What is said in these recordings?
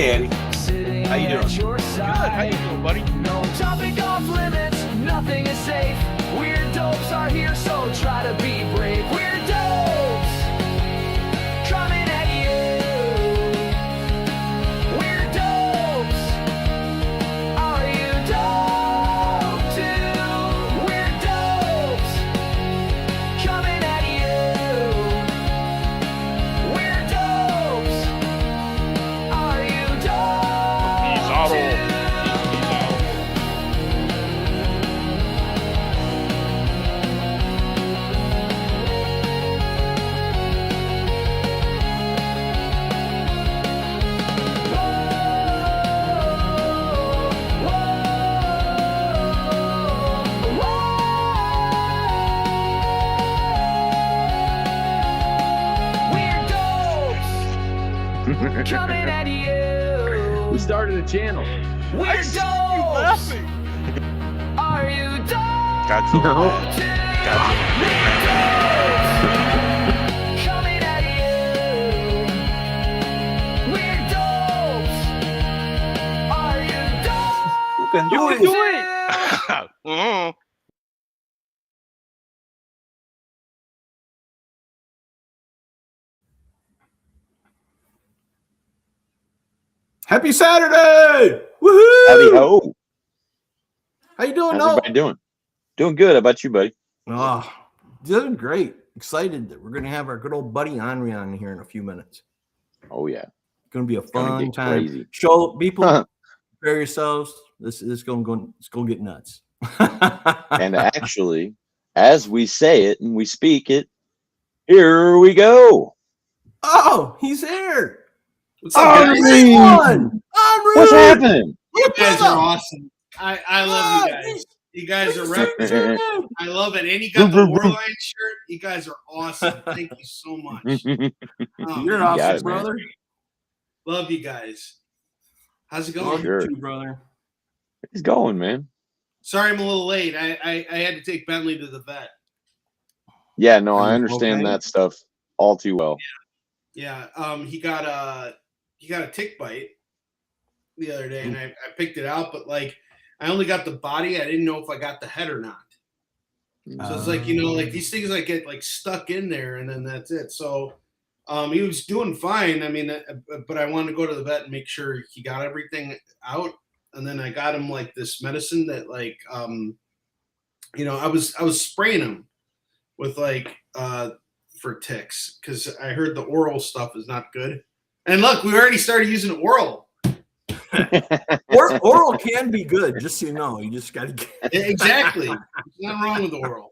Hey, Eddie. How you doing? Good. How you doing, buddy? No topic off limits. Nothing is safe. WeirDopes are here, so try to be brave. WeirDopes coming at you. WeirDopes, are you dope too? WeirDopes coming at you. WeirDopes, are you dope? He's auto. Coming at you. We started a channel. WeirDopes. Laughing. Are you dope? Godzilla. Coming at you. WeirDopes. Are you dope? You can do it. Mhm. Happy Saturday! Woohoo! Howdy ho. How you doing, How's Noel? everybody doing? Doing good. How about you, buddy? Oh, doing great. Excited that we're going to have our good old buddy Onrie on here in a few minutes. Oh yeah. It's going to be a gonna fun get time. crazy. Show people, prepare yourselves. This is going to get nuts. And actually, as we say it and we speak it, here we go. Oh, he's here. What's up, guys? Onrie! What's happening? You guys What's are up? awesome. I love you guys. You guys are rep. You're I love it. And you got the Warline shirt. You guys are awesome. Thank you so much. Oh, You're man. awesome, got it, man. brother. Love you guys. How's it Love going? Sure. you too, brother. He's going, man. Sorry I'm a little late. I had to take Bentley to the vet. Yeah, no, I You understand okay? that stuff all too well. Yeah. He got a tick bite the other day, and I picked it out, but like I only got the body. I didn't know if I got the head or not. So it's like, like these things like get like stuck in there and then that's it. So he was doing fine. I mean, but I wanted to go to the vet and make sure he got everything out. And then I got him like this medicine that like, I was spraying him with like, for ticks. Cause I heard the oral stuff is not good. And look, we already started using oral. Oral can be good, just so you know. You just got to get Exactly. There's nothing wrong with oral.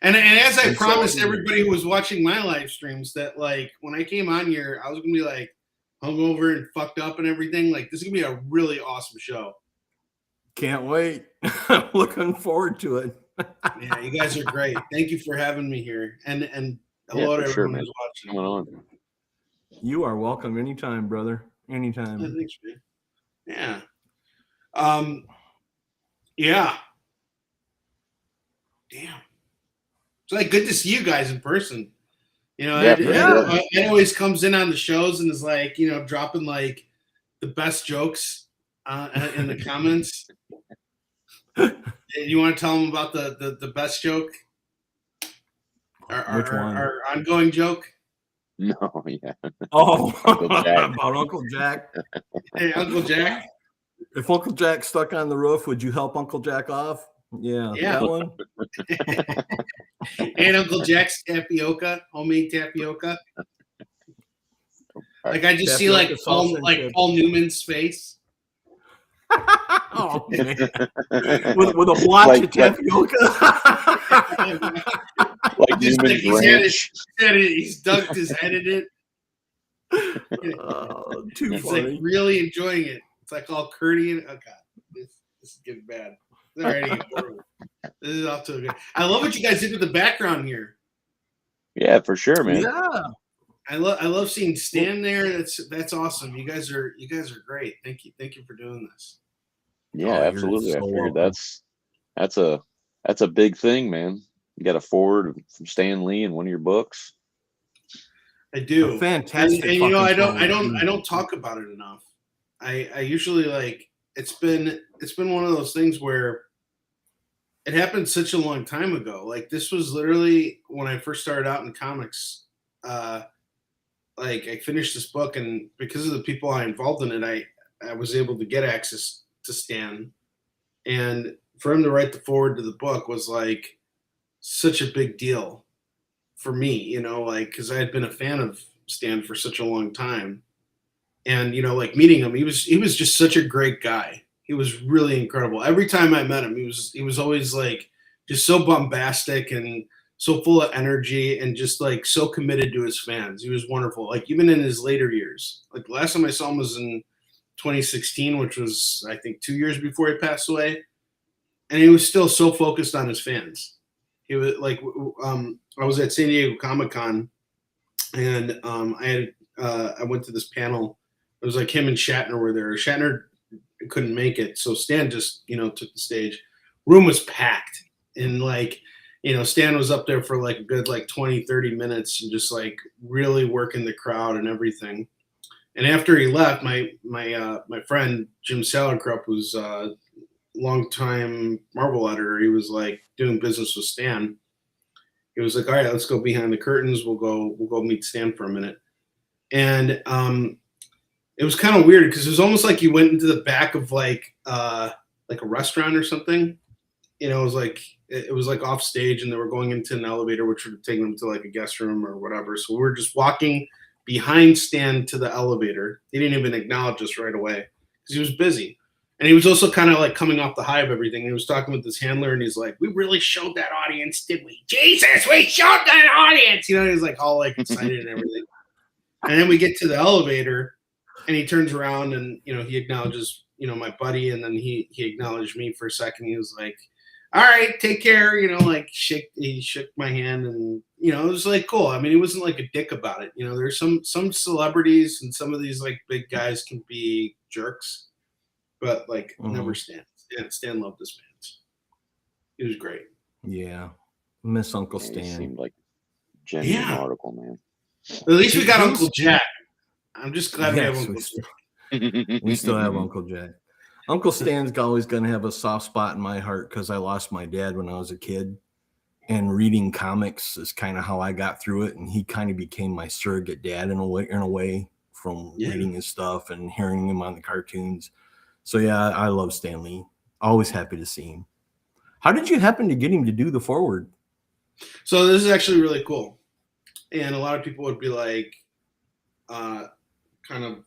And as I promised everybody who was watching my live streams that like when I came on here, I was gonna be like hungover and fucked up and everything. Like this is gonna be a really awesome show. Can't wait. Looking forward to it. Yeah, you guys are great. Thank you for having me here. And hello to for sure, everyone man. who's watching. Coming on. You are welcome anytime, brother. Yeah, Anytime. thanks, man. Yeah. Yeah. Damn. It's like good to see you guys in person. Yeah, for sure. Ed always comes in on the shows and is like, dropping like the best jokes in the comments. You want to tell them about the best joke? Which one? Our ongoing joke? No, yeah. Oh, Uncle Jack. about Uncle Jack. Hey, Uncle Jack. If Uncle Jack stuck on the roof, would you help Uncle Jack off? Yeah. Yeah. That one? And Uncle Jack's tapioca, homemade tapioca. Like I just see like Tapioca sauce and Paul chips. Newman's face. Oh, man. with a blotch of tapioca. Like Just like Newman's Ranch. he's dunked his head in it. Oh, too He's funny. like really enjoying it. It's like all curdy and oh god, this is getting bad. It's already horrible. This is off to a good. I love what you guys did with the background here. Yeah, for sure, man. Yeah. I love seeing Stan there. That's awesome. You guys are great. Thank you for doing this. Yeah, Oh, you're absolutely. I so figured welcome. that's a big thing, man. You got a forward from Stan Lee in one of your books. I do. A fantastic. And you know, fucking I forward. don't talk about it enough. I usually like it's been one of those things where it happened such a long time ago. Like this was literally when I first started out in comics. Like I finished this book, and because of the people I involved in it, I was able to get access to Stan, and for him to write the forward to the book was like such a big deal for me, you know, like because I had been a fan of Stan for such a long time, and you know, like meeting him, he was just such a great guy. He was really incredible. Every time I met him, he was always like just so bombastic and so full of energy and just like so committed to his fans. He was wonderful. Like even in his later years, like the last time I saw him was in 2016, which was I think 2 years before he passed away, and he was still so focused on his fans. He was like, I was at San Diego Comic-Con, and I went to this panel. It was like him and Shatner were there. Shatner couldn't make it, so Stan just, you know, took the stage. Room was packed, and like, you know, Stan was up there for like a good like 20-30 minutes and just like really working the crowd and everything. And after he left, my friend Jim Salerkrupp, who's a longtime Marvel editor, he was like doing business with Stan. He was like, "All right, let's go behind the curtains. We'll go meet Stan for a minute." And it was kind of weird because it was almost like you went into the back of like a restaurant or something. You know, it was like off stage, and they were going into an elevator, which would have taken them to like a guest room or whatever. So we were just walking behind Stan to the elevator. He didn't even acknowledge us right away because he was busy. And he was also kind of like coming off the high of everything. He was talking with his handler, and he's like, "We really showed that audience, did we? Jesus, we showed that audience!" You know, he was like all like excited and everything. And then we get to the elevator, and he turns around, and you know, he acknowledges, you know, my buddy, and then he acknowledged me for a second. He was like, "All right, take care," you know, like he shook my hand, and you know, it was like cool. I mean, he wasn't like a dick about it. You know, there's some celebrities and some of these like big guys can be jerks, but like never Stan. Stan loved his fans. He was great. Yeah, miss Uncle He Stan. seemed like a genuine article, man. At least we got Uncle Jack. I'm just glad we have Yes, Uncle Jack. we still have Uncle Jack. Uncle Stan's always going to have a soft spot in my heart because I lost my dad when I was a kid, and reading comics is kind of how I got through it. And he kind of became my surrogate dad in a way from reading his stuff and hearing him on the cartoons. So yeah, I love Stan Lee. Always happy to see him. How did you happen to get him to do the forward? So this is actually really cool. And a lot of people would be like, kind of,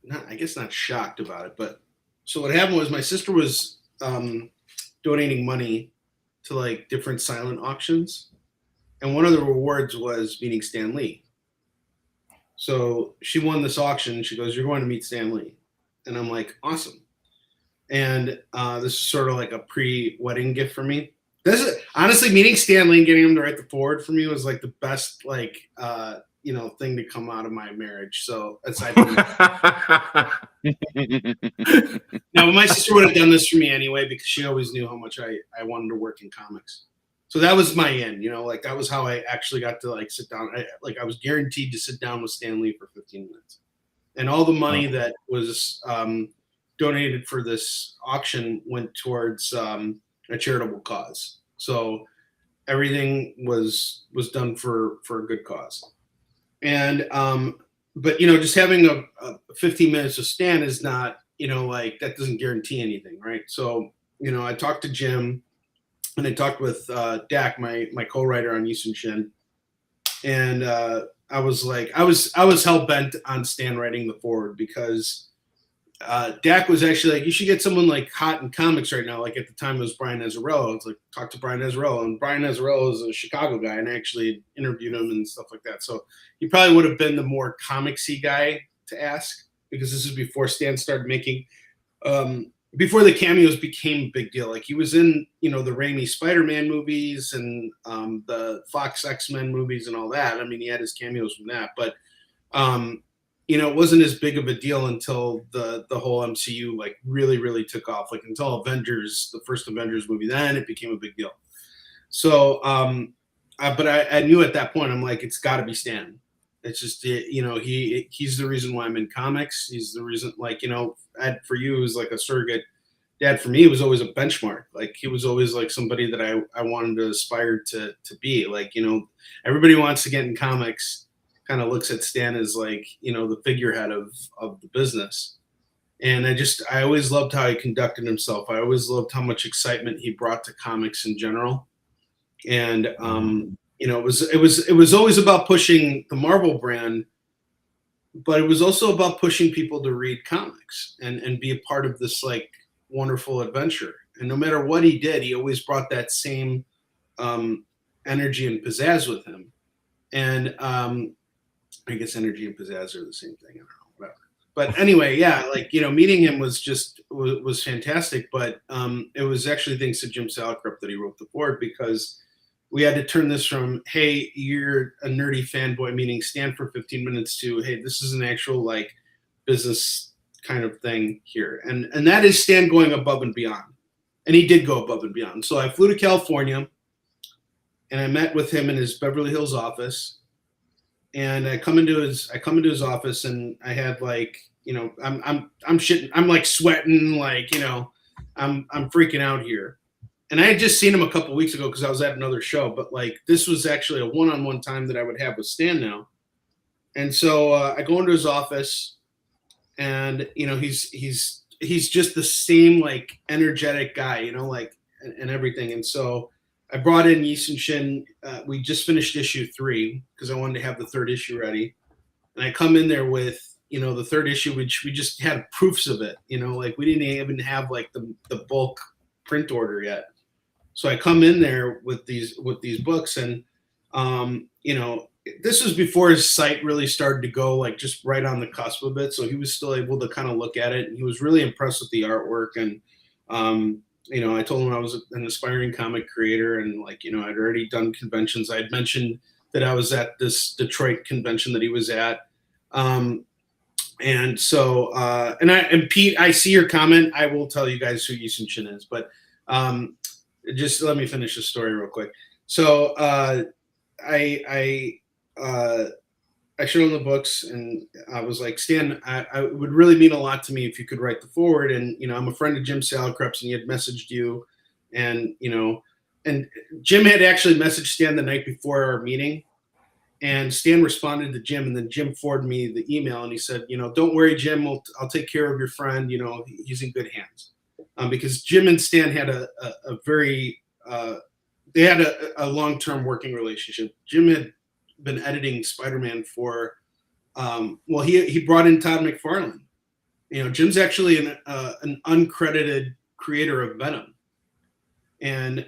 not shocked about it, but so what happened was my sister was donating money to like different silent auctions, and one of the rewards was meeting Stan Lee. So she won this auction. She goes, "You're going to meet Stan Lee," and I'm like, "Awesome!" And this is sort of like a pre-wedding gift for me. This is honestly meeting Stan Lee and getting him to write the forward for me was like the best like you know, thing to come out of my marriage. So aside from that. Now, my sister would have done this for me anyway because she always knew how much I wanted to work in comics. So that was my end, you know, like that was how I actually got to like sit down. I was guaranteed to sit down with Stan Lee for 15 minutes. And all the money that was donated for this auction went towards a charitable cause. So everything was done for a good cause. And but you know, just having a 15 minutes of Stan is not, you know, like that doesn't guarantee anything, right? So you know, I talked to Jim, and I talked with Dak, my co-writer on Soon Shin, and I was like, I was hell bent on Stan writing the forward because Dak was actually like, you should get someone like hot in comics right now. Like at the time it was Brian Azzarello. It's like, talk to Brian Azzarello, and Brian Azzarello is a Chicago guy, and I actually interviewed him and stuff like that. So he probably would have been the more comicsy guy to ask, because this is before Stan started making, before the cameos became a big deal. Like he was in, you know, the Raimi Spider-Man movies and the Fox X-Men movies and all that. I mean, he had his cameos from that, but you know, it wasn't as big of a deal until the whole MCU like really took off. Like until Avengers, the first Avengers movie, then it became a big deal. So but I knew at that point, I'm like, it's got to be Stan. It's just, you know, he's the reason why I'm in comics. He's the reason, like, you know, for you, it was like a surrogate dad. For me, it was always a benchmark. Like, he was always like somebody that I wanted to aspire to be. Like, you know, everybody wants to get in comics, kind of looks at Stan as like, you know, the figurehead of the business. And I always loved how he conducted himself. I always loved how much excitement he brought to comics in general. And you know, it was always about pushing the Marvel brand, but it was also about pushing people to read comics and be a part of this like wonderful adventure. And no matter what he did, he always brought that same energy and pizzazz with him. And I guess energy and pizzazz are the same thing. I don't know, whatever. But anyway, yeah, like, you know, meeting him was fantastic. But it was actually thanks to Jim Salicrup that he wrote the board, because we had to turn this from, hey, you're a nerdy fanboy, meaning Stan for 15 minutes, to, hey, this is an actual like business kind of thing here. And that is Stan going above and beyond. And he did go above and beyond. So I flew to California and I met with him in his Beverly Hills office. And I come into his office and I had like, you know, I'm shitting, I'm like sweating, like, you know, I'm freaking out here. And I had just seen him a couple weeks ago because I was at another show, but like this was actually a one-on-one time that I would have with Stan now. And so I go into his office, and you know, he's just the same like energetic guy, you know, like and everything. And so I brought in Soon Shin. We just finished issue 3 because I wanted to have the 3rd issue ready. And I come in there with, you know, the 3rd issue, which we just had proofs of it, you know, like we didn't even have like the bulk print order yet. So I come in there with these books, and you know, this was before his site really started to go like just right on the cusp of it. So he was still able to kind of look at it, and he was really impressed with the artwork. And you know, I told him I was an aspiring comic creator, and like, you know, I'd already done conventions. I had mentioned that I was at this Detroit convention that he was at. And so and Pete, I see your comment. I will tell you guys who Soon Shin is, but just let me finish the story real quick. So I showed him the books, and I was like, Stan, I would really mean a lot to me if you could write the forward. And you know, I'm a friend of Jim Salicrup's, and he had messaged you, and you know, and Jim had actually messaged Stan the night before our meeting, and Stan responded to Jim, and then Jim forwarded me the email, and he said, you know, don't worry, Jim, I'll take care of your friend. You know, he's in good hands. Because Jim and Stan had a very they had a long-term working relationship. Jim had been editing Spider-Man for well, he brought in Todd McFarlane. You know, Jim's actually an uncredited creator of Venom, and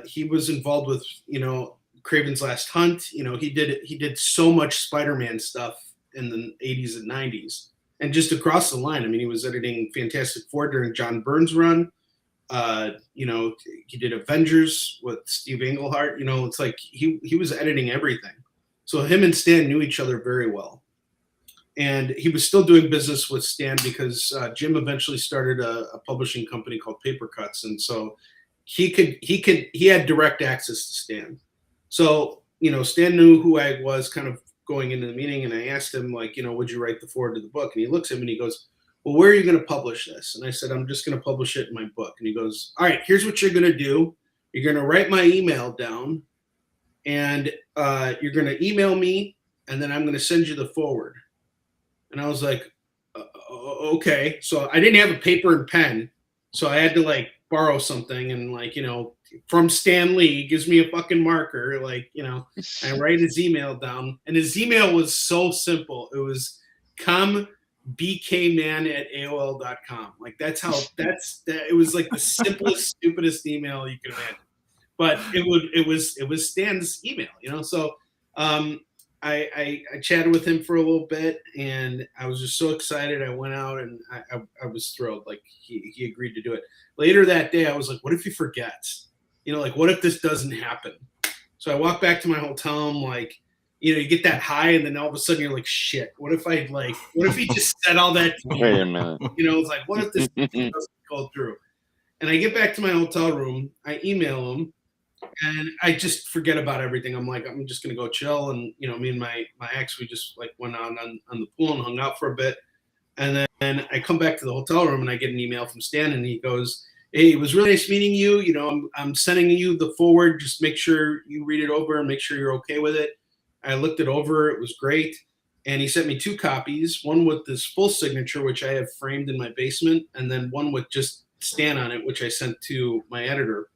he was involved with, you know, Kraven's Last Hunt. You know, he did so much Spider-Man stuff in the 80s and 90s. And just across the line, I mean, he was editing Fantastic Four during John Byrne's run. You know, he did Avengers with Steve Englehart. You know, it's like he was editing everything. So him and Stan knew each other very well. And he was still doing business with Stan because Jim eventually started a publishing company called Paper Cuts. And so he had direct access to Stan. So, you know, Stan knew who I was kind of going into the meeting, and I asked him, like, you know, would you write the forward to the book? And he looks at me and he goes, well, where are you going to publish this? And I said, I'm just going to publish it in my book. And he goes, all right, here's what you're going to do. You're going to write my email down, and you're going to email me, and then I'm going to send you the forward. And I was like, okay. So I didn't have a paper and pen, so I had to like borrow something, and like, you know, from Stan Lee, he gives me a fucking marker, like, you know, I write his email down, and his email was so simple. It was bkman@aol.com. Like it was like the simplest, stupidest email you could imagine. But it was Stan's email, you know. So I chatted with him for a little bit, and I was just so excited. I went out, and I was thrilled. Like he agreed to do it. Later that day, I was like, what if he forgets? You know, like, what if this doesn't happen? So I walked back to my hotel. I'm like, you know, you get that high, and then all of a sudden you're like, shit, what if he just said all that to me? Wait a minute. You know, it's like, what if this doesn't go through? And I get back to my hotel room, I email him, And I just forget about everything. I'm like, I'm just gonna go chill. And me and my ex, we just like went on the pool and hung out for a bit. And then I come back to the hotel room and I get an email from Stan, and he goes, "Hey, it was really nice meeting you. I'm sending you the forward. Just make sure you read it over and make sure you're okay with it." I looked it over. It was great. And he sent me 2 copies, one with this full signature, which I have framed in my basement, and then one with just Stan on it, which I sent to my editor.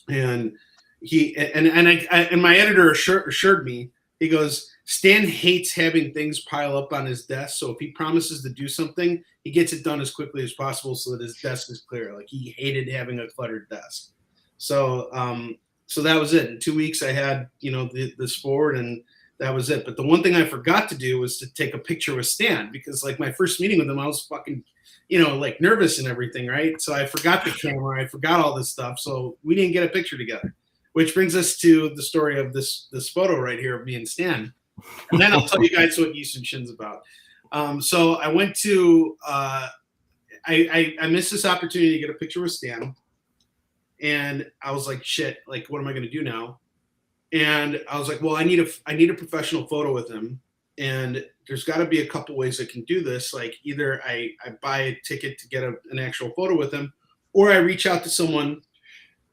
And my editor assured me, he goes, Stan hates having things pile up on his desk. So if he promises to do something, he gets it done as quickly as possible so that his desk is clear. Like, he hated having a cluttered desk. So so that was it. In 2 weeks, I had this forward, and that was it. But the one thing I forgot to do was to take a picture with Stan, because like my first meeting with him, I was fucking like nervous and everything, right? So I forgot the camera, I forgot all this stuff, so we didn't get a picture together. Which brings us to the story of this photo right here of me and Stan, and then I'll tell you guys what Soon Shin's about. So I went to I missed this opportunity to get a picture with Stan, and I was like, shit, like what am I going to do now? And I was like, well, I need a professional photo with him, and there's got to be a couple ways I can do this. Like, either I buy a ticket to get an actual photo with him, or I reach out to someone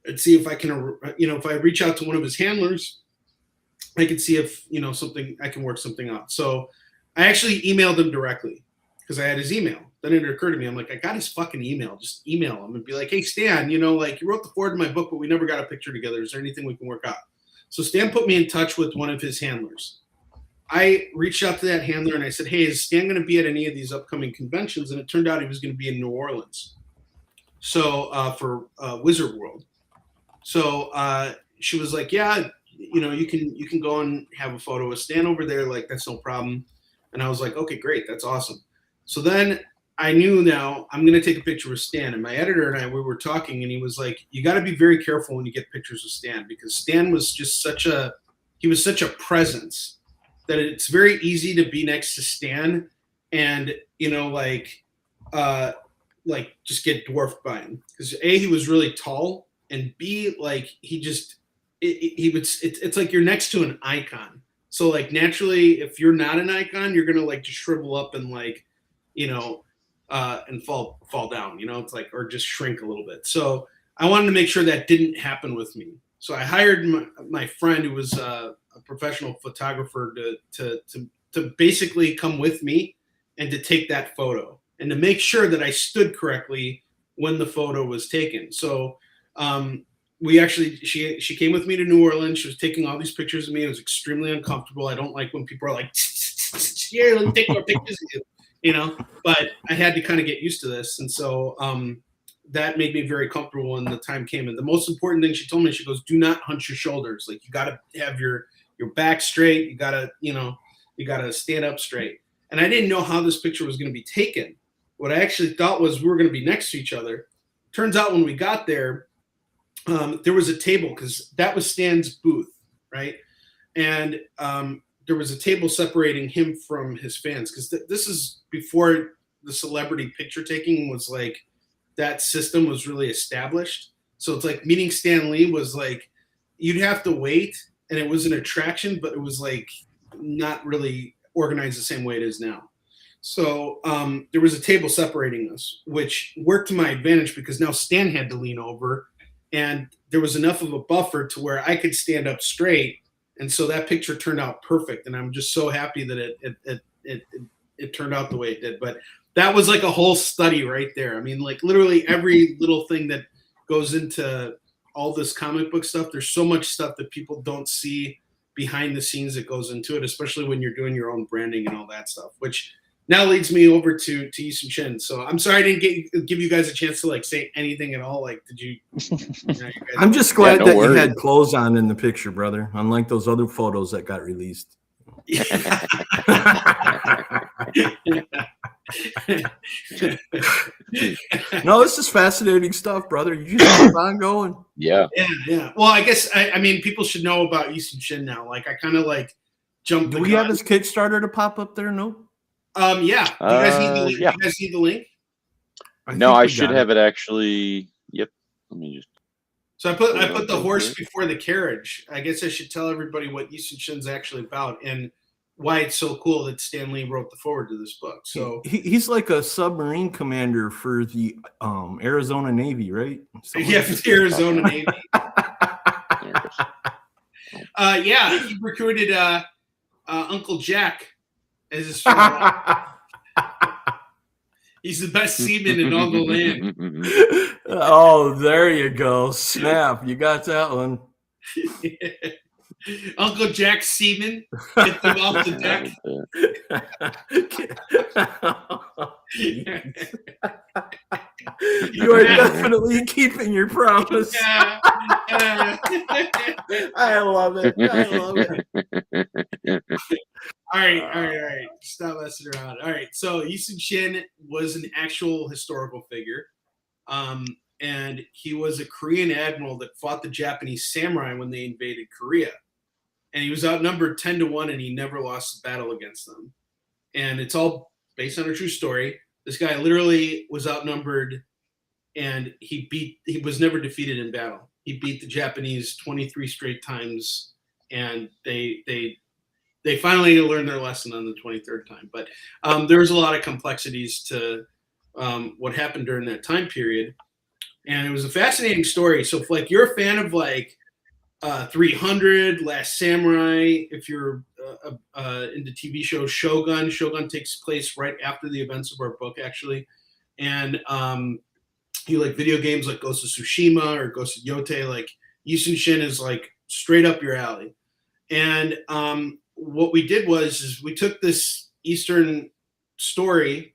and see if I can, if I reach out to one of his handlers, I can see if, I can work something out. So I actually emailed him directly because I had his email. Then it occurred to me, I'm like, I got his fucking email. Just email him and be like, hey, Stan, like you wrote the forward to my book, but we never got a picture together. Is there anything we can work out? So Stan put me in touch with one of his handlers. I reached out to that handler and I said, hey, is Stan going to be at any of these upcoming conventions? And it turned out he was going to be in New Orleans. So for Wizard World. So she was like, yeah, you can go and have a photo with Stan over there. Like, that's no problem. And I was like, okay, great. That's awesome. So then I knew now I'm going to take a picture with Stan. And my editor and I, we were talking, and he was like, you got to be very careful when you get pictures with Stan, because Stan was just such a presence that it's very easy to be next to Stan and, just get dwarfed by him. Because A, he was really tall, and B, like, it's like you're next to an icon. So like naturally, if you're not an icon, you're gonna like just shrivel up and like, and fall down. It's like, or just shrink a little bit. So I wanted to make sure that didn't happen with me. So I hired my friend, who was a professional photographer, to basically come with me and to take that photo and to make sure that I stood correctly when the photo was taken. So we actually, she came with me to New Orleans. She was taking all these pictures of me. It was extremely uncomfortable. I don't like when people are like, yeah, let me take more pictures of you, but I had to kind of get used to this. And so that made me very comfortable when the time came. And the most important thing she told me, she goes, do not hunch your shoulders. Like, you got to have your back straight. You got to stand up straight. And I didn't know how this picture was going to be taken. What I actually thought was we were going to be next to each other. Turns out when we got there, there was a table, because that was Stan's booth, right? And there was a table separating him from his fans, because this is before the celebrity picture taking was like, that system was really established. So it's like meeting Stan Lee was like, you'd have to wait, and it was an attraction, but it was like not really organized the same way it is now. So there was a table separating us, which worked to my advantage, because now Stan had to lean over, and there was enough of a buffer to where I could stand up straight. And so that picture turned out perfect. And I'm just so happy that it turned out the way it did. But that was like a whole study right there. I mean, like literally every little thing that goes into all this comic book stuff, there's so much stuff that people don't see behind the scenes that goes into it, especially when you're doing your own branding and all that stuff, which now leads me over to Soon Shin. So I'm sorry I didn't give you guys a chance to like say anything at all. Like, did you? I'm just glad that you had clothes on in the picture, brother. Unlike those other photos that got released. No, this is fascinating stuff, brother. You just keep on going. Yeah. Well, I guess I mean people should know about Soon Shin now. Like, I kind of like jumped. Do we have his Kickstarter to pop up there? No. Yeah. Do you guys need the link? Yeah. You guys need the link? I should have it actually. Yep. Let me just. So I put the horse before the carriage. I guess I should tell everybody what Soon Shin's actually about and why it's so cool that Stan Lee wrote the foreword to this book. So he's like a submarine commander for the Arizona Navy, right? Yeah, for the Arizona Navy. He recruited Uncle Jack as his friend. He's the best seaman in all the land. Oh, there you go. Snap. You got that one. Uncle Jack Seaman gets him off the deck. You are definitely keeping your promise. I love it. All right. Stop messing around. All right. So Soon Shin was an actual historical figure. And he was a Korean admiral that fought the Japanese samurai when they invaded Korea. And he was outnumbered 10-1, and he never lost a battle against them. And it's all based on a true story. This guy literally was outnumbered, and he was never defeated in battle. He beat the Japanese 23 straight times, and they finally learned their lesson on the 23rd time. But there's a lot of complexities to what happened during that time period. And it was a fascinating story. So if you're a fan of 300, Last Samurai, if you're into TV show Shogun takes place right after the events of our book, actually. And you like video games like Ghost of Tsushima or Ghost of Yote, Soon Shin is straight up your alley. And what we did is we took this Eastern story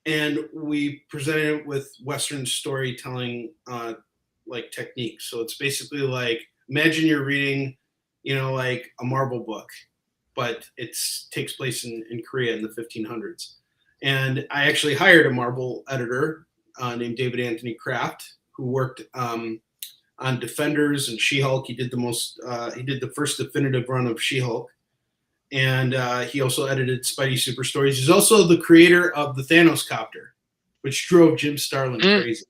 and we presented it with Western storytelling techniques. So it's basically imagine you're reading, a Marvel book, but it takes place in Korea in the 1500s. And I actually hired a Marvel editor named David Anthony Kraft, who worked on Defenders and She-Hulk. He did the first definitive run of She-Hulk. And he also edited Spidey Super Stories. He's also the creator of the Thanos Copter, which drove Jim Starlin crazy.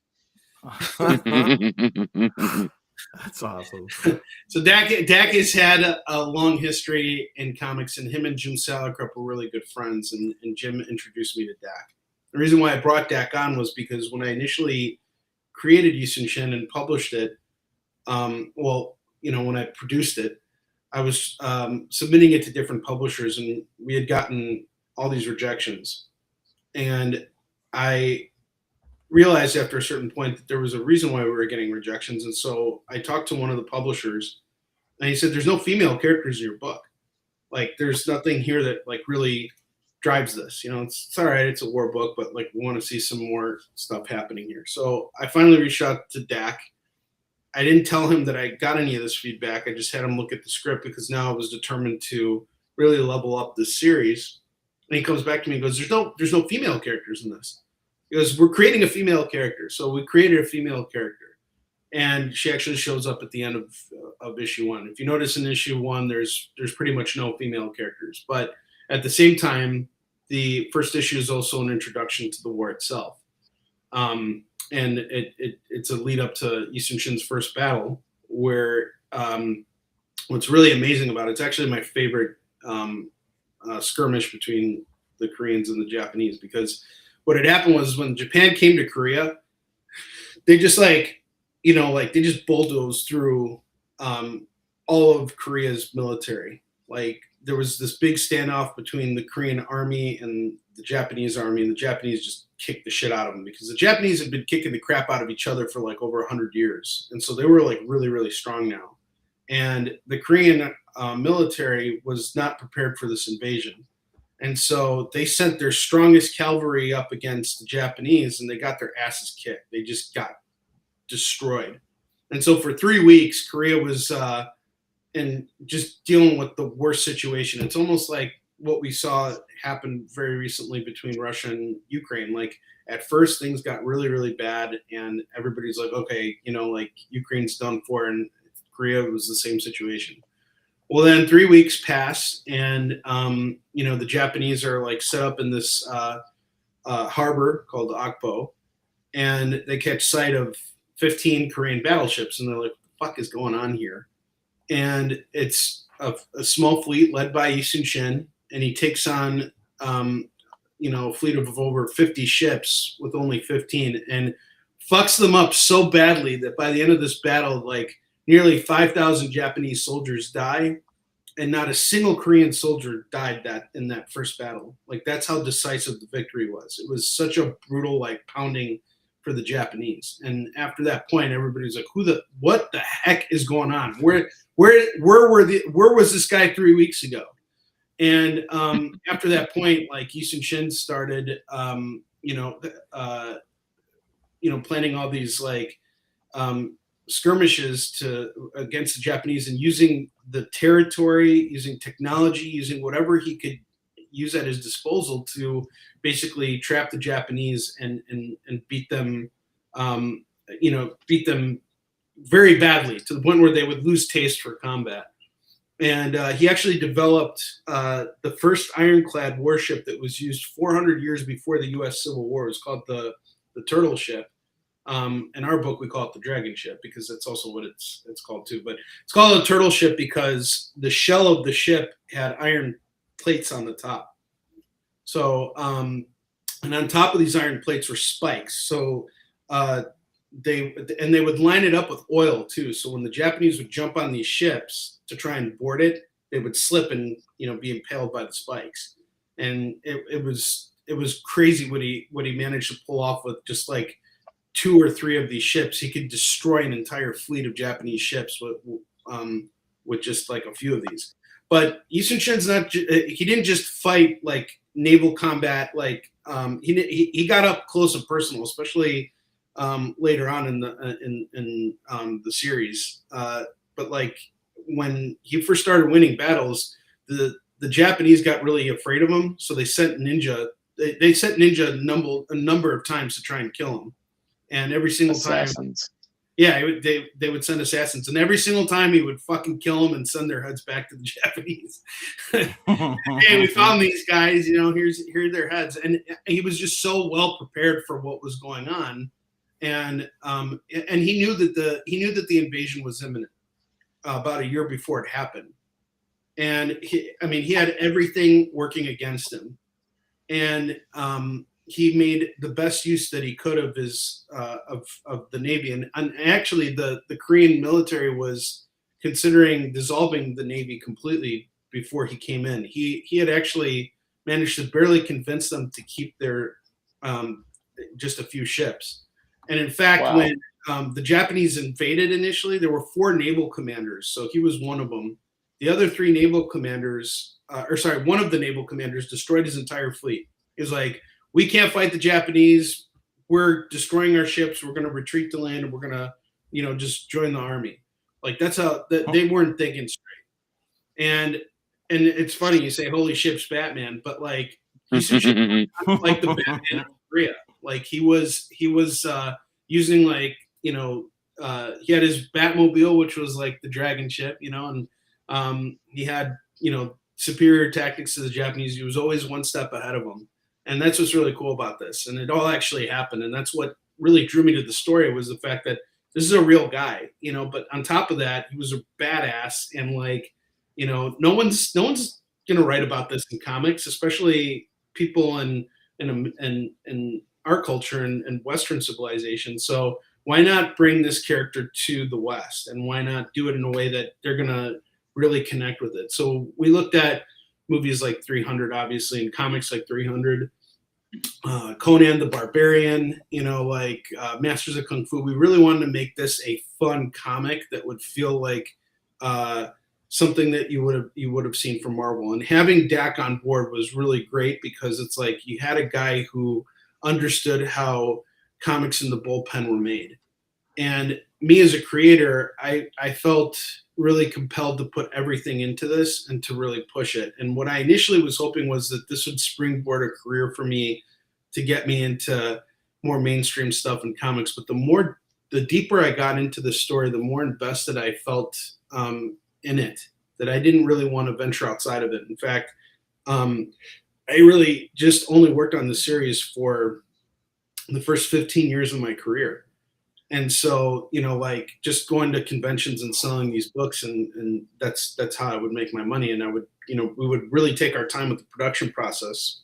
That's awesome. So Dak has had a long history in comics, and him and Jim Salicrup were really good friends, and Jim introduced me to Dak. The reason why I brought Dak on was because when I initially created Soon Shin and published it, when I produced it, I was submitting it to different publishers, and we had gotten all these rejections. And I realized after a certain point that there was a reason why we were getting rejections. And so I talked to one of the publishers, and he said, there's no female characters in your book. There's nothing here that really drives this. It's all right. It's a war book, but we want to see some more stuff happening here. So I finally reached out to Dak. I didn't tell him that I got any of this feedback. I just had him look at the script because now I was determined to really level up this series. And he comes back to me and goes, there's no female characters in this. He goes, we're creating a female character. So we created a female character. And she actually shows up at the end of issue 1. If you notice in issue 1, there's pretty much no female characters. But at the same time, the first issue is also an introduction to the war itself. And it's a lead up to Soon Shin's first battle, where what's really amazing about it's actually my favorite skirmish between the Koreans and the Japanese, because what had happened was when Japan came to Korea, they just they just bulldozed through all of Korea's military. There was this big standoff between the Korean army and the Japanese army, and the Japanese just kicked the shit out of them because the Japanese had been kicking the crap out of each other for over 100 years. And so they were really, really strong now. And the Korean military was not prepared for this invasion. And so they sent their strongest cavalry up against the Japanese, and they got their asses kicked. They just got destroyed. And so for 3 weeks, Korea was and just dealing with the worst situation. It's almost like what we saw happen very recently between Russia and Ukraine. At first things got really, really bad, and everybody's okay, Ukraine's done for, and Korea was the same situation. Well, then 3 weeks pass, and the Japanese are set up in this harbor called Akpo, and they catch sight of 15 Korean battleships, and they're like, fuck is going on here? And it's a small fleet led by Soon Shin, and he takes on a fleet of over 50 ships with only 15, and fucks them up so badly that by the end of this battle, like nearly 5,000 Japanese soldiers die, and not a single Korean soldier died in that first battle. Like, that's how decisive the victory was. It was such a brutal, like, pounding for the Japanese. And after that point, everybody's like, what the heck is going on? Where was this guy 3 weeks ago? And after that point, like, Soon Shin started, planning all these, like, skirmishes against the Japanese, and using the territory, using technology, using whatever he could use at his disposal to basically trap the Japanese and beat them, beat them very badly, to the point where they would lose taste for combat. And he actually developed the first ironclad warship that was used 400 years before the U.S. Civil War. It was called the Turtle Ship. In our book, we call it the Dragon Ship, because that's also what it's called too. But it's called a turtle ship because the shell of the ship had iron plates on the top. So, and on top of these iron plates were spikes. So they would line it up with oil too. So when the Japanese would jump on these ships to try and board it, they would slip and be impaled by the spikes. And it was crazy what he managed to pull off with just like 2 or 3 of these ships. He could destroy an entire fleet of Japanese ships with just like a few of these. But Soon Shin's he didn't just fight like naval combat. Like he got up close and personal, especially later on in the series. But like when he first started winning battles, the Japanese got really afraid of him, so they sent ninja. They sent ninja a number of times to try and kill him. And every single Assassins. time, they would send assassins, and every single time he would fucking kill them and send their heads back to the Japanese. Hey, we found these guys, here are their heads, and he was just so well prepared for what was going on, and he knew that the invasion was imminent about a year before it happened, and he had everything working against him, and he made the best use that he could of his of the Navy, and actually the Korean military was considering dissolving the Navy completely before he came in. He had actually managed to barely convince them to keep their just a few ships. And in fact, Wow. When the Japanese invaded initially, there were 4 naval commanders, so he was one of them. The other 3 naval commanders, one of the naval commanders destroyed his entire fleet. He was like, we can't fight the Japanese. We're destroying our ships. We're going to retreat to land, and we're going to, just join the army. Like, that's how they weren't thinking straight. And it's funny you say, "Holy ships, Batman," but like he's like the Batman of Korea. Like he was using like he had his Batmobile, which was like the Dragon ship, and he had superior tactics to the Japanese. He was always one step ahead of them. And that's what's really cool about this. And it all actually happened. And that's what really drew me to the story, was the fact that this is a real guy, but on top of that, he was a badass. And like, no one's going to write about this in comics, especially people in our culture and Western civilization. So why not bring this character to the West? And why not do it in a way that they're going to really connect with it? So we looked at movies like 300, obviously, and comics like 300. Conan the Barbarian, Masters of Kung Fu. We really wanted to make this a fun comic that would feel like something that you would have seen from Marvel. And having Dak on board was really great, because it's like you had a guy who understood how comics in the bullpen were made. And me as a creator, I felt really compelled to put everything into this and to really push it. And what I initially was hoping was that this would springboard a career for me to get me into more mainstream stuff in comics. But the deeper I got into the story, the more invested I felt in it, that I didn't really want to venture outside of it. In fact, I really just only worked on the series for the first 15 years of my career. And so, like just going to conventions and selling these books, and that's how I would make my money. And I would, we would really take our time with the production process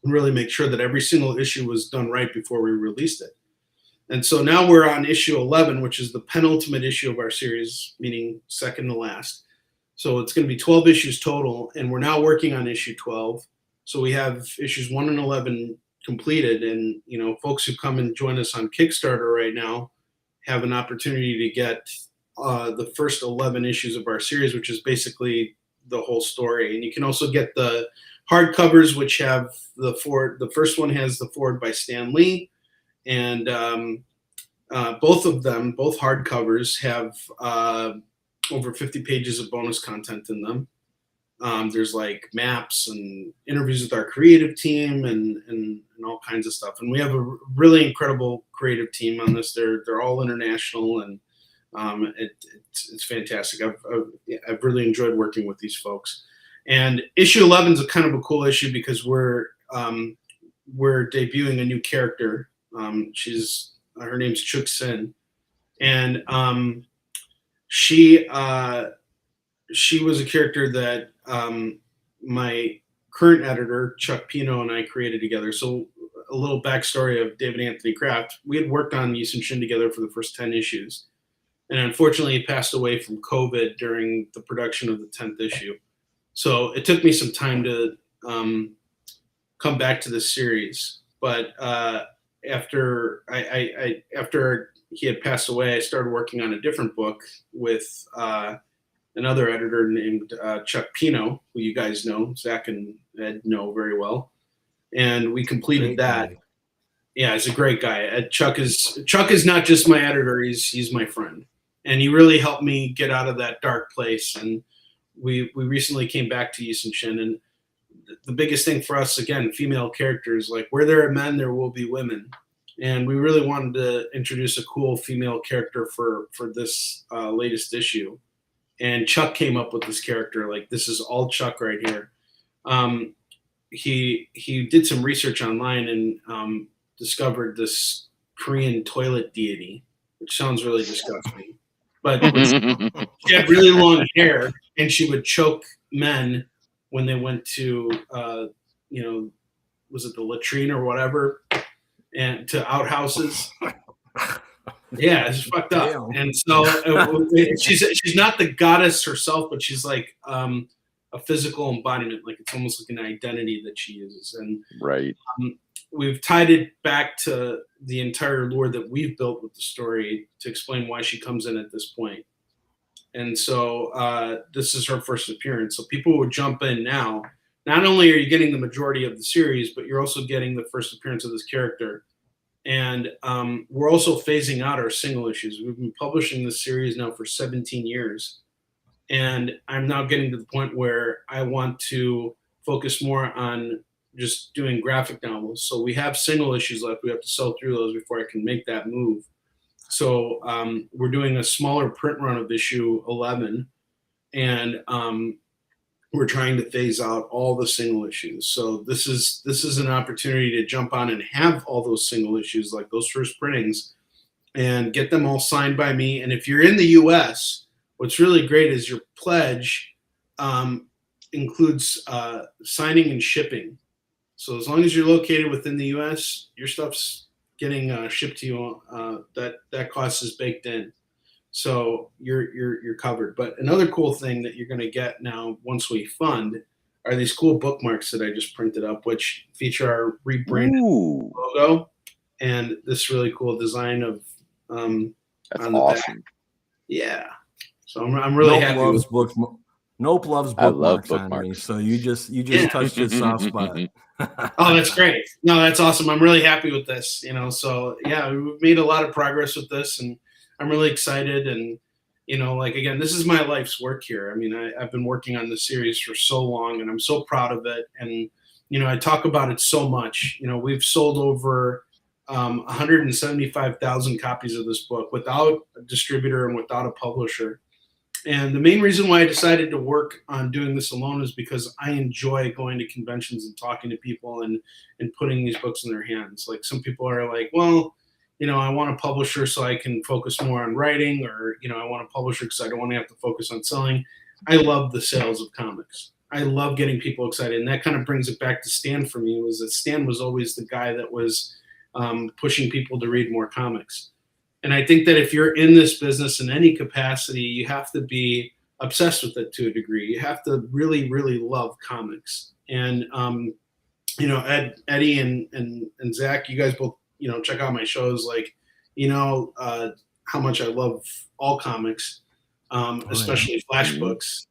and really make sure that every single issue was done right before we released it. And so now we're on issue 11, which is the penultimate issue of our series, meaning second to last. So it's going to be 12 issues total, and we're now working on issue 12. So we have issues 1 and 11 completed, and folks who come and join us on Kickstarter right now have an opportunity to get the first 11 issues of our series, which is basically the whole story. And you can also get the hardcovers, which have the forward. The first one has the forward by Stan Lee, and both of them, both hardcovers, have over 50 pages of bonus content in them. There's like maps and interviews with our creative team and all kinds of stuff. And we have a really incredible creative team on this. They're all international, and it's fantastic. I've really enjoyed working with these folks. And issue 11 is a kind of a cool issue because we're debuting a new character. Her name's Soon Shin, and she was a character that my current editor, Chuck Pino, and I created together. So a little backstory of David Anthony Kraft. We had worked on Soon Shin together for the first 10 issues. And unfortunately, he passed away from COVID during the production of the 10th issue. So it took me some time to come back to this series. But after he had passed away, I started working on a different book with another editor named Chuck Pino, who you guys know, Zach and Ed know very well. And we completed that. Yeah, he's a great guy. Chuck is not just my editor, he's my friend. And he really helped me get out of that dark place. And we recently came back to Soon Shin, and the biggest thing for us, again, female characters, like where there are men, there will be women. And we really wanted to introduce a cool female character for this latest issue. And Chuck came up with this character. Like, this is all Chuck right here. He did some research online and discovered this Korean toilet deity, which sounds really disgusting. But she had really long hair, and she would choke men when they went to, was it the latrine or whatever, and to outhouses. Yeah, it's fucked up. Damn. And so she's not the goddess herself, but she's like a physical embodiment. Like, it's almost like an identity that she uses. And right. We've tied it back to the entire lore that we've built with the story to explain why she comes in at this point. And so this is her first appearance. So people would jump in now. Not only are you getting the majority of the series, but you're also getting the first appearance of this character. And we're also phasing out our single issues. We've been publishing this series now for 17 years. And I'm now getting to the point where I want to focus more on just doing graphic novels. So we have single issues left. We have to sell through those before I can make that move. So we're doing a smaller print run of issue 11. And we're trying to phase out all the single issues. So this is an opportunity to jump on and have all those single issues, like those first printings, and get them all signed by me. And if you're in the US, what's really great is your pledge includes signing and shipping. So as long as you're located within the US, your stuff's getting shipped to you. That cost is baked in. So you're covered. But another cool thing that you're going to get now once we fund are these cool bookmarks that I just printed up, which feature our rebranded logo and this really cool design of that's on the awesome. back. Yeah. So I'm really happy with books. Nope loves bookmarks on me. So you just touched his soft spot. Oh, that's great. No, that's awesome. I'm really happy with this. So yeah, we've made a lot of progress with this, and I'm really excited. And like, again, this is my life's work here. I mean, I've been working on this series for so long, and I'm so proud of it. And I talk about it so much. We've sold over 175,000 copies of this book without a distributor and without a publisher. And the main reason why I decided to work on doing this alone is because I enjoy going to conventions and talking to people and putting these books in their hands. Like, some people are like, well, I want a publisher so I can focus more on writing, or, I want a publisher because I don't want to have to focus on selling. I love the sales of comics. I love getting people excited. And that kind of brings it back to Stan for me, was that Stan was always the guy that was pushing people to read more comics. And I think that if you're in this business in any capacity, you have to be obsessed with it to a degree. You have to really, really love comics. And, Eddie and Zach, you guys both, check out my shows. Like, how much I love all comics, especially Flash books,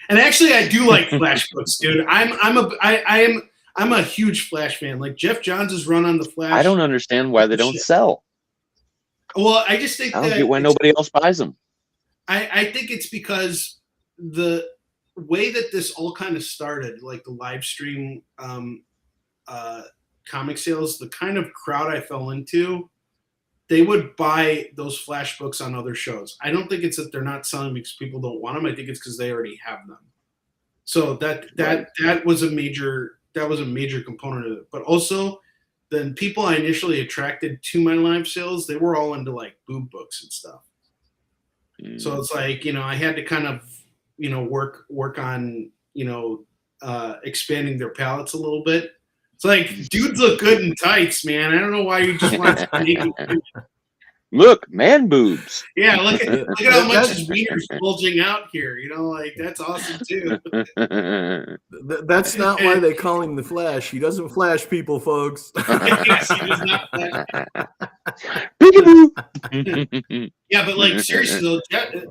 And actually, I do like Flash books, dude. I'm a huge Flash fan. Like Jeff Johns' run on the Flash. I don't understand why they don't sell. Well, I just think I don't get why nobody else buys them. I think it's because the way that this all kind of started, like the live stream comic sales, the kind of crowd I fell into, they would buy those Flash books on other shows. I don't think it's that they're not selling because people don't want them. I think it's because they already have them. So that was a major component of it. But also, the people I initially attracted to my live sales, they were all into like boob books and stuff. So it's like, I had to kind of, work on, expanding their palettes a little bit. It's like, dudes look good in tights, man. I don't know why you just want to naked women. Look, man boobs. Yeah, look at how much his wiener's bulging out here. Like, that's awesome too. That's not why they call him the Flash. He doesn't flash people, folks. Yes, he does not flash. Yeah, but like seriously though,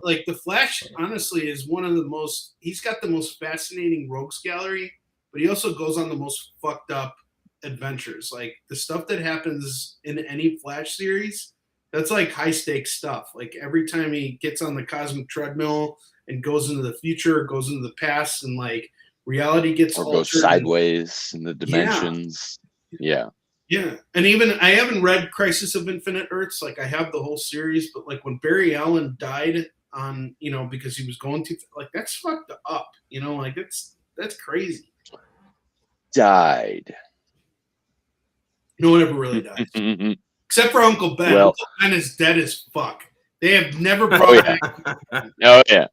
like the Flash honestly is one of the most. He's got the most fascinating rogues gallery, but he also goes on the most fucked up adventures. Like the stuff that happens in any Flash series, that's like high stakes stuff. Like every time he gets on the cosmic treadmill and goes into the future, goes into the past, and like reality gets or goes sideways in the dimensions. Yeah. Yeah, and even I haven't read Crisis of Infinite Earths. Like I have the whole series, but like when Barry Allen died on, because he was going to, like, that's fucked up. Like that's crazy. Died. No one ever really dies, except for Uncle Ben. Well, Uncle Ben is dead as fuck. They have never brought back. Oh yeah.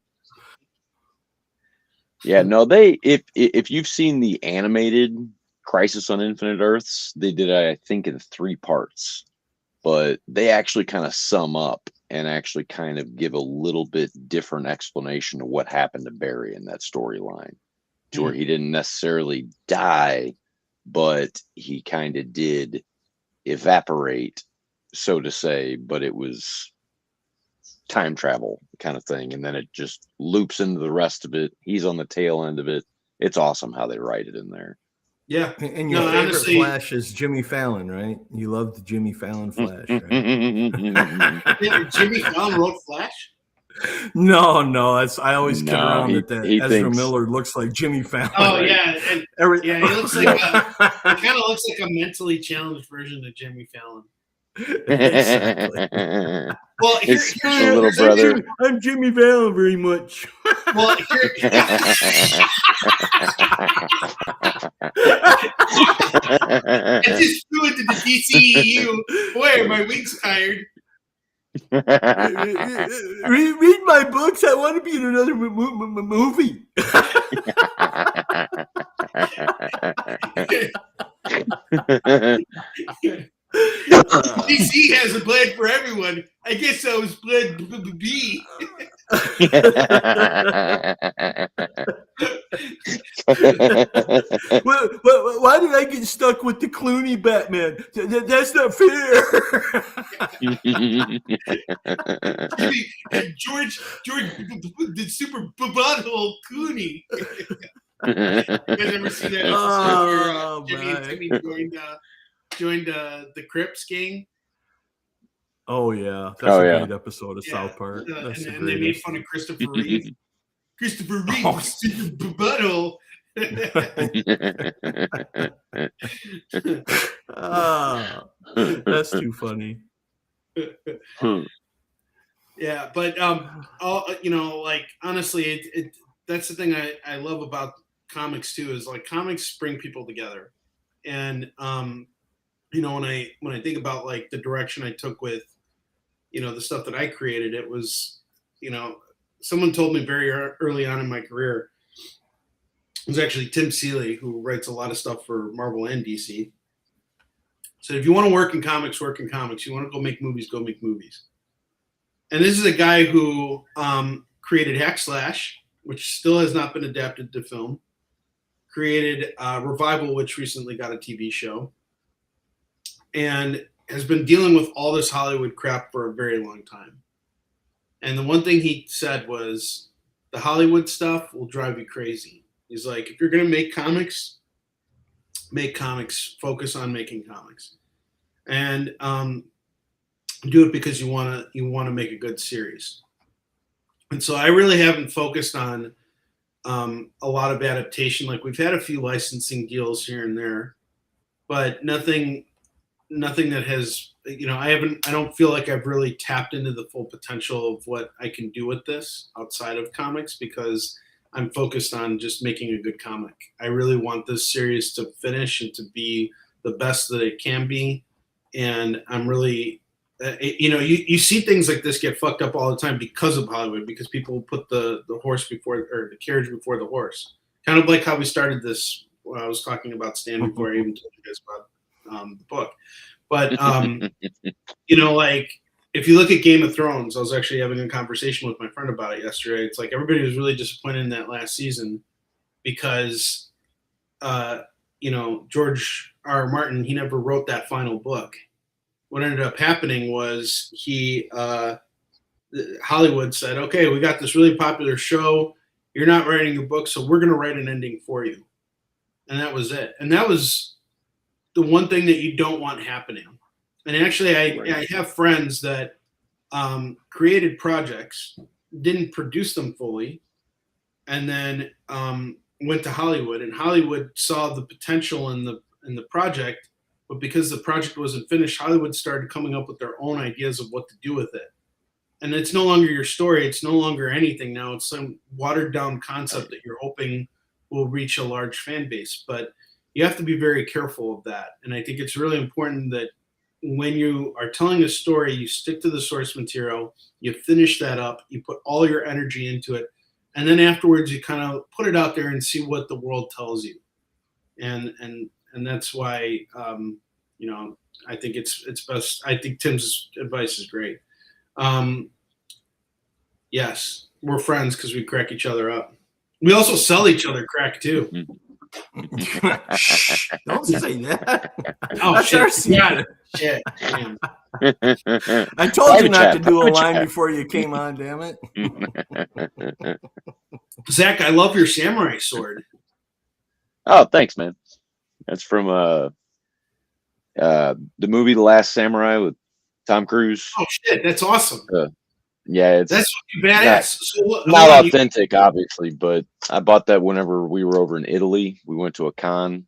Yeah, no, if you've seen the animated Crisis on Infinite Earths, they did, I think, in 3 parts, but they actually kind of sum up and actually kind of give a little bit different explanation of what happened to Barry in that storyline, to where he didn't necessarily die, but he kind of did evaporate, so to say, but it was time travel kind of thing, and then it just loops into the rest of it. He's on the tail end of it. It's awesome how they write it in there. Yeah, and your favorite honestly, Flash is Jimmy Fallon, right? You love the Jimmy Fallon Flash, right? Jimmy Fallon wrote Flash? No, I always kid around that Ezra Miller looks like Jimmy Fallon. Oh yeah, and he looks like he kind of looks like a mentally challenged version of Jimmy Fallon. Exactly. Well, his special little brother. I'm Jimmy Fallon very much. Well, I just flew into the DCEU. Boy, are my wings tired. Read my books. I want to be in another movie. DC has a plan for everyone. I guess I was plan B. Why did I get stuck with the Clooney Batman? That's not fair. George, the super butthole Clooney. You guys ever see that episode where Jimmy and Timmy joined the Crips gang? Oh yeah, that's a great episode of South Park. And they made fun of Christopher Reeve. Christopher Reeve, super butthole. That's too funny. Yeah, but like honestly, that's the thing I love about comics too, is like comics bring people together, and you know, when I think about like the direction I took with, you know, the stuff that I created, it was, you know, someone told me very early on in my career, it was actually Tim Seeley, who writes a lot of stuff for Marvel and DC. So if you want to work in comics, work in comics. You want to go make movies, go make movies. And this is a guy who created Hack Slash, which still has not been adapted to film. Created Revival, which recently got a TV show. And has been dealing with all this Hollywood crap for a very long time. And the one thing he said was, the Hollywood stuff will drive you crazy. He's like, if you're going to make comics, focus on making comics. And do it because you want to make a good series. And so I really haven't focused on a lot of adaptation. Like we've had a few licensing deals here and there, but nothing that has, you know, I don't feel like I've really tapped into the full potential of what I can do with this outside of comics, because I'm focused on just making a good comic. I really want this series to finish and to be the best that it can be. And I'm really, you know, you see things like this get fucked up all the time because of Hollywood, because people put the horse before, or the carriage before the horse. Kind of like how we started this when I was talking about Stan before I even told you guys about the book. But, you know, like if you look at Game of Thrones, I was actually having a conversation with my friend about it yesterday. It's like everybody was really disappointed in that last season because, you know, George R. R. Martin, he never wrote that final book. What ended up happening was Hollywood said, okay, we got this really popular show. You're not writing a book, so we're going to write an ending for you. And that was it. And that was the one thing that you don't want happening. And actually, I have friends that created projects, didn't produce them fully, and then went to Hollywood. And Hollywood saw the potential in the project, but because the project wasn't finished, Hollywood started coming up with their own ideas of what to do with it. And it's no longer your story. It's no longer anything now. It's some watered down concept that you're hoping will reach a large fan base. But you have to be very careful of that. And I think it's really important that when you are telling a story, you stick to the source material, you finish that up, you put all your energy into it, and then afterwards you kind of put it out there and see what the world tells you. And that's why, you know, I think it's best. I think Tim's advice is great. Yes, we're friends because we crack each other up. We also sell each other crack too. Shh, don't say that. Oh, That's shit. our secret. Shit. Damn. I told you not to do a private line chat. before you came on, damn it. Zach, I love your samurai sword. Oh, thanks, man. That's from the movie The Last Samurai with Tom Cruise. Oh shit, that's awesome. Yeah, it's That's badass. not authentic, obviously, but I bought that whenever we were over in Italy. We went to a con,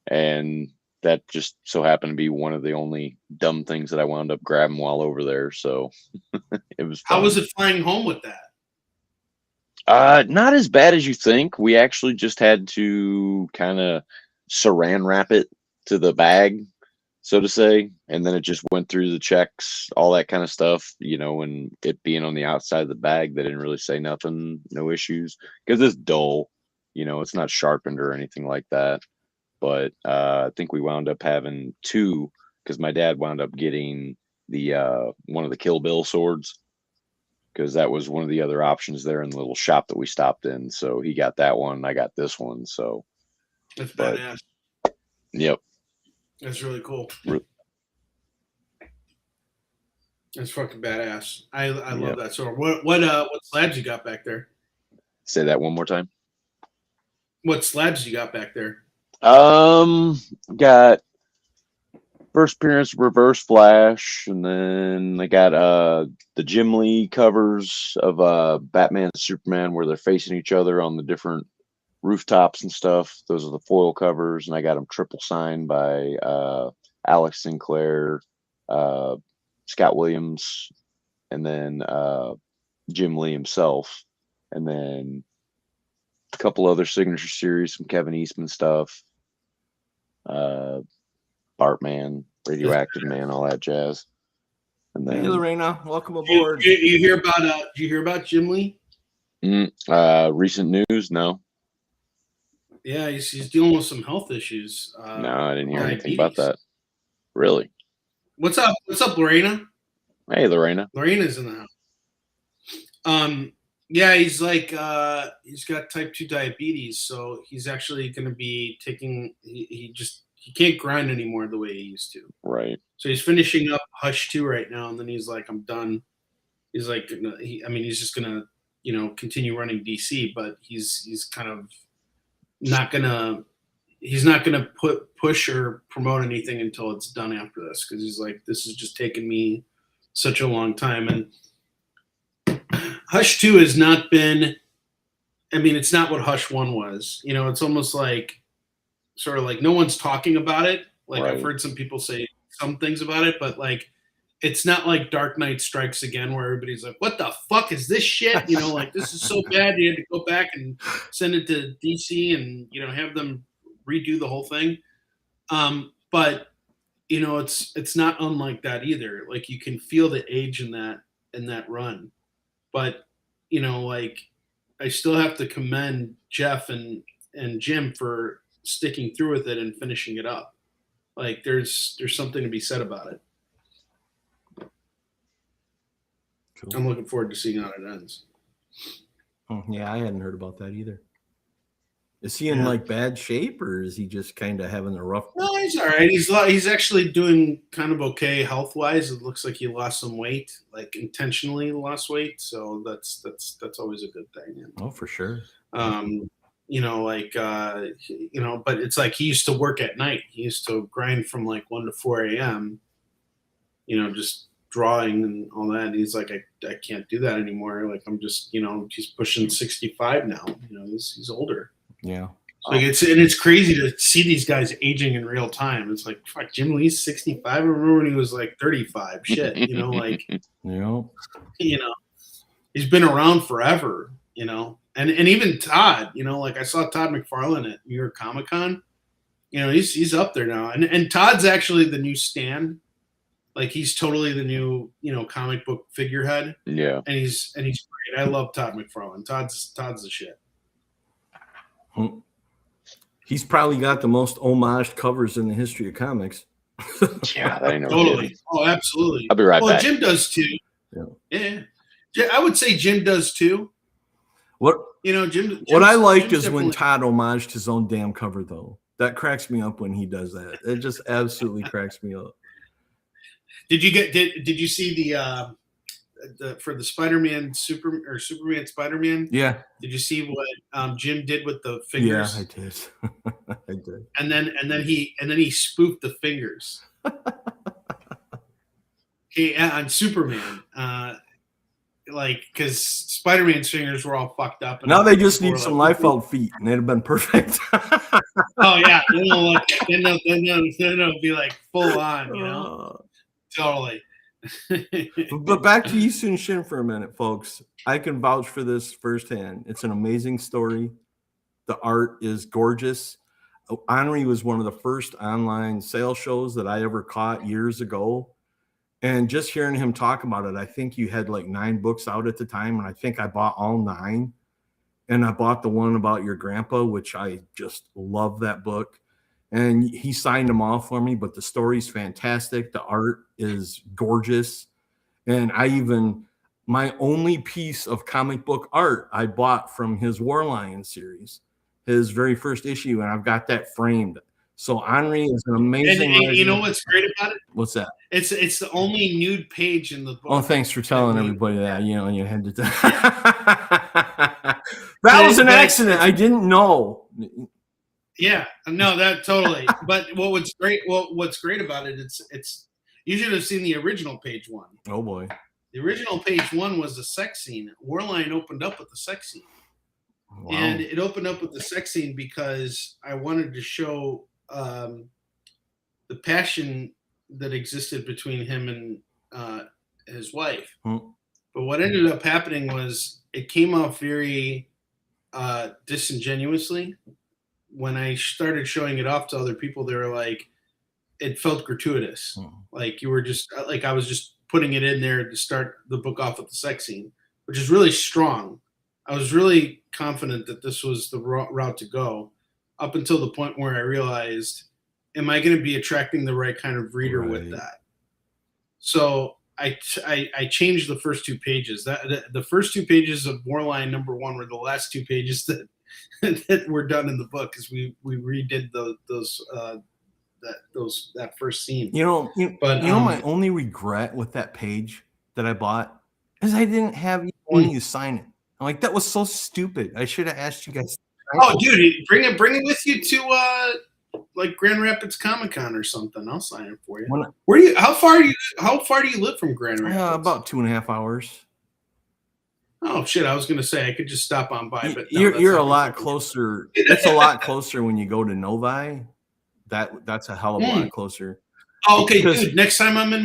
and that just so happened to be one of the only dumb things that I wound up grabbing while over there. So it was fun. How was it flying home with that? Not as bad as you think. We actually just had to kind of saran wrap it to the bag, so to say, and then it just went through the checks, all that kind of stuff, you know, and it being on the outside of the bag, they didn't really say nothing, no issues, because it's dull, you know, it's not sharpened or anything like that. But I think we wound up having two, because my dad wound up getting the one of the Kill Bill swords, because that was one of the other options there in the little shop that we stopped in. So he got that one, I got this one. So That's badass. Yep. That's really cool. That's fucking badass. I love that sword. What slabs you got back there? Say that one more time. What slabs you got back there? Got first appearance Reverse Flash, and then I got the Jim Lee covers of Batman and Superman where they're facing each other on the different rooftops and stuff. Those are the foil covers, and I got them triple signed by Alex Sinclair, Scott Williams, and then Jim Lee himself, and then a couple other signature series, some Kevin Eastman stuff, Bartman, Radioactive Man, all that jazz. And Hey, then Lorena, welcome aboard. You hear about? Did you hear about Jim Lee? recent news? No, Yeah, he's dealing with some health issues. no, I didn't hear anything diabetes. about that. Really? What's up? What's up, Lorena? Hey, Lorena. Lorena's in the house. Yeah, he's like he's got type 2 diabetes, so he's actually going to be taking. He can't grind anymore the way he used to. Right. So he's finishing up Hush 2 right now, and then he's like, I'm done. He's like, he's just gonna, continue running DC, but he's kind of not gonna. He's not gonna push or promote anything until it's done after this, because he's like, this is just taking me such a long time. And Hush 2 has not been. I mean, it's not what Hush 1 was. It's almost like, sort of like no one's talking about it. Like Right. I've heard some people say some things about it, but like it's not like Dark Knight Strikes Again where everybody's like, what the fuck is this shit? Like this is so bad you had to go back and send it to DC and have them redo the whole thing. But it's not unlike that either. Like you can feel the age in that run. But like I still have to commend Jeff and Jim for sticking through with it and finishing it up. Like there's something to be said about it. Cool. I'm looking forward to seeing how it ends. Yeah, I hadn't heard about that either. Is he in like bad shape, or is he just kind of having a rough? No, he's all right. He's actually doing kind of okay health wise. It looks like he lost some weight, like intentionally lost weight. So that's always a good thing. Oh, for sure. But it's like he used to work at night. He used to grind from like 1 to 4 a.m. Just drawing and all that. And he's like, I can't do that anymore. Like I'm just, he's pushing 65 now. He's older. Yeah. So it's crazy to see these guys aging in real time. It's like, fuck, Jim Lee's 65. I remember when he was like 35. Shit, like, he's been around forever, and even Todd, like I saw Todd McFarlane at New York Comic Con. He's up there now, and Todd's actually the new Stan. Like he's totally the new, comic book figurehead. Yeah. And he's great. I love Todd McFarlane. Todd's the shit. He's probably got the most homaged covers in the history of comims. Yeah, that ain't no Totally. kidding. Oh, absolutely. I'll be right back. Jim does too. Yeah. I would say Jim does too. Jim. What I liked Jim's is when definitely- Todd homaged his own damn cover, though. That cracks me up when he does that. It just absolutely cracks me up. Did you see the for the Superman Spider-Man? Yeah. Did you see what Jim did with the fingers? Yeah, I did. I did. And then he spoofed the fingers. On Superman, because Spider-Man's fingers were all fucked up. And Now they just need were some like, Liefeld feet, and it'd have been perfect. Oh yeah, then they'll be like full on, Totally. But back to Soon Shin for a minute, folks. I can vouch for this firsthand. It's an amazing story. The art is gorgeous. Onrie was one of the first online sales shows that I ever caught years ago. And just hearing him talk about it, I think you had like 9 books out at the time. And I think I bought all 9. And I bought the one about your grandpa, which I just love that book. And he signed them all for me, but the story's fantastic. The art is gorgeous. And my only piece of comic book art I bought from his War Lion series, his very first issue, and I've got that framed. So Onrie is an amazing And you know what's great about it? What's that? It's the only nude page in the book. Oh, thanks for telling everybody that. You had to. That was an accident. I didn't know. Yeah, no, that totally. But what's great about it? It's you should have seen the original page 1. Oh boy. The original page 1 was the sex scene. Warline opened up with the sex scene. Wow. And it opened up with the sex scene because I wanted to show the passion that existed between him and his wife. But what ended up happening was it came off very disingenuously. When I started showing it off to other people, they were like, it felt gratuitous. Like you were just like I was just putting it in there to start the book off with the sex scene, which is really strong. I was really confident that this was the route to go, up until the point where I realized, am I going to be attracting the right kind of reader with that? So I changed the first 2 pages. The first 2 pages of Warline #1 were the last 2 pages that that were done in the book, because we redid that first scene. My only regret with that page that I bought is I didn't have one of you sign it. I'm like, that was so stupid. I should have asked you guys. Oh, dude, bring it with you to like Grand Rapids Comic-Con or something. I'll sign it for you. How far do you live from Grand Rapids? About 2.5 hours. Oh shit! I was gonna say I could just stop on by, but no, you're a lot closer. It's a lot closer when you go to Novi. That's a hell of a lot closer. Oh, okay, dude. Next time I'm in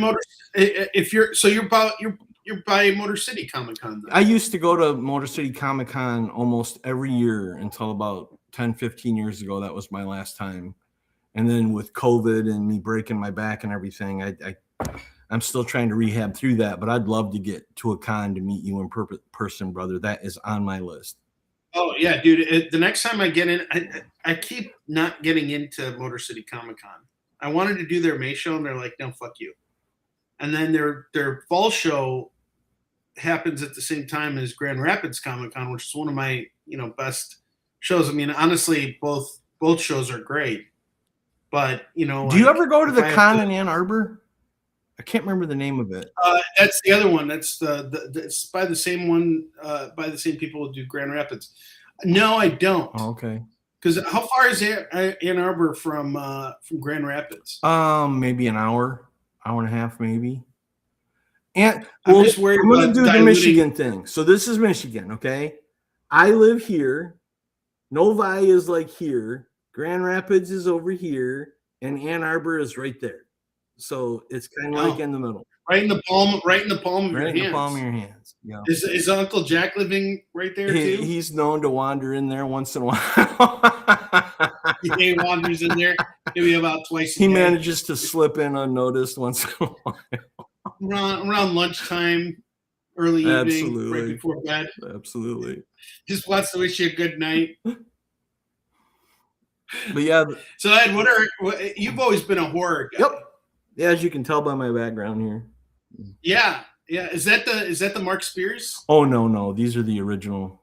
you're by Motor City Comic Con. I used to go to Motor City Comic Con almost every year until about 10, 15 years ago. That was my last time. And then with COVID and me breaking my back and everything, I'm still trying to rehab through that. But I'd love to get to a con to meet you in person, brother. That is on my list. Oh yeah, dude. The next time I get in, I keep not getting into Motor City Comic Con. I wanted to do their May show, and they're like, no, fuck you. And then their fall show happens at the same time as Grand Rapids Comic Con, which is one of my best shows. I mean, honestly, both shows are great. But do you ever go to the con in Ann Arbor? I can't remember the name of it. That's the other one. That's it's by the same one, by the same people who do Grand Rapids. No, I don't. Oh, okay. Because how far is Ann Arbor from Grand Rapids? Maybe an hour and a half, maybe. And I'm just worried I'm going to do the Michigan thing. So this is Michigan, okay? I live here. Novi is like here. Grand Rapids is over here, and Ann Arbor is right there. So it's kind of like in the middle. Right in the palm of your hands. Right in the palm of your hands. Yeah. Is Uncle Jack living right there too? He's known to wander in there once in a while. He wanders in there maybe about twice a day. He manages to slip in unnoticed once in a while. Around lunchtime, early evening, right before bed. Absolutely. Just wants to wish you a good night. But yeah. So Ed, you've always been a horror guy. Yep. Yeah, as you can tell by my background here. Yeah. Is that the Mark Spears? Oh no. These are the original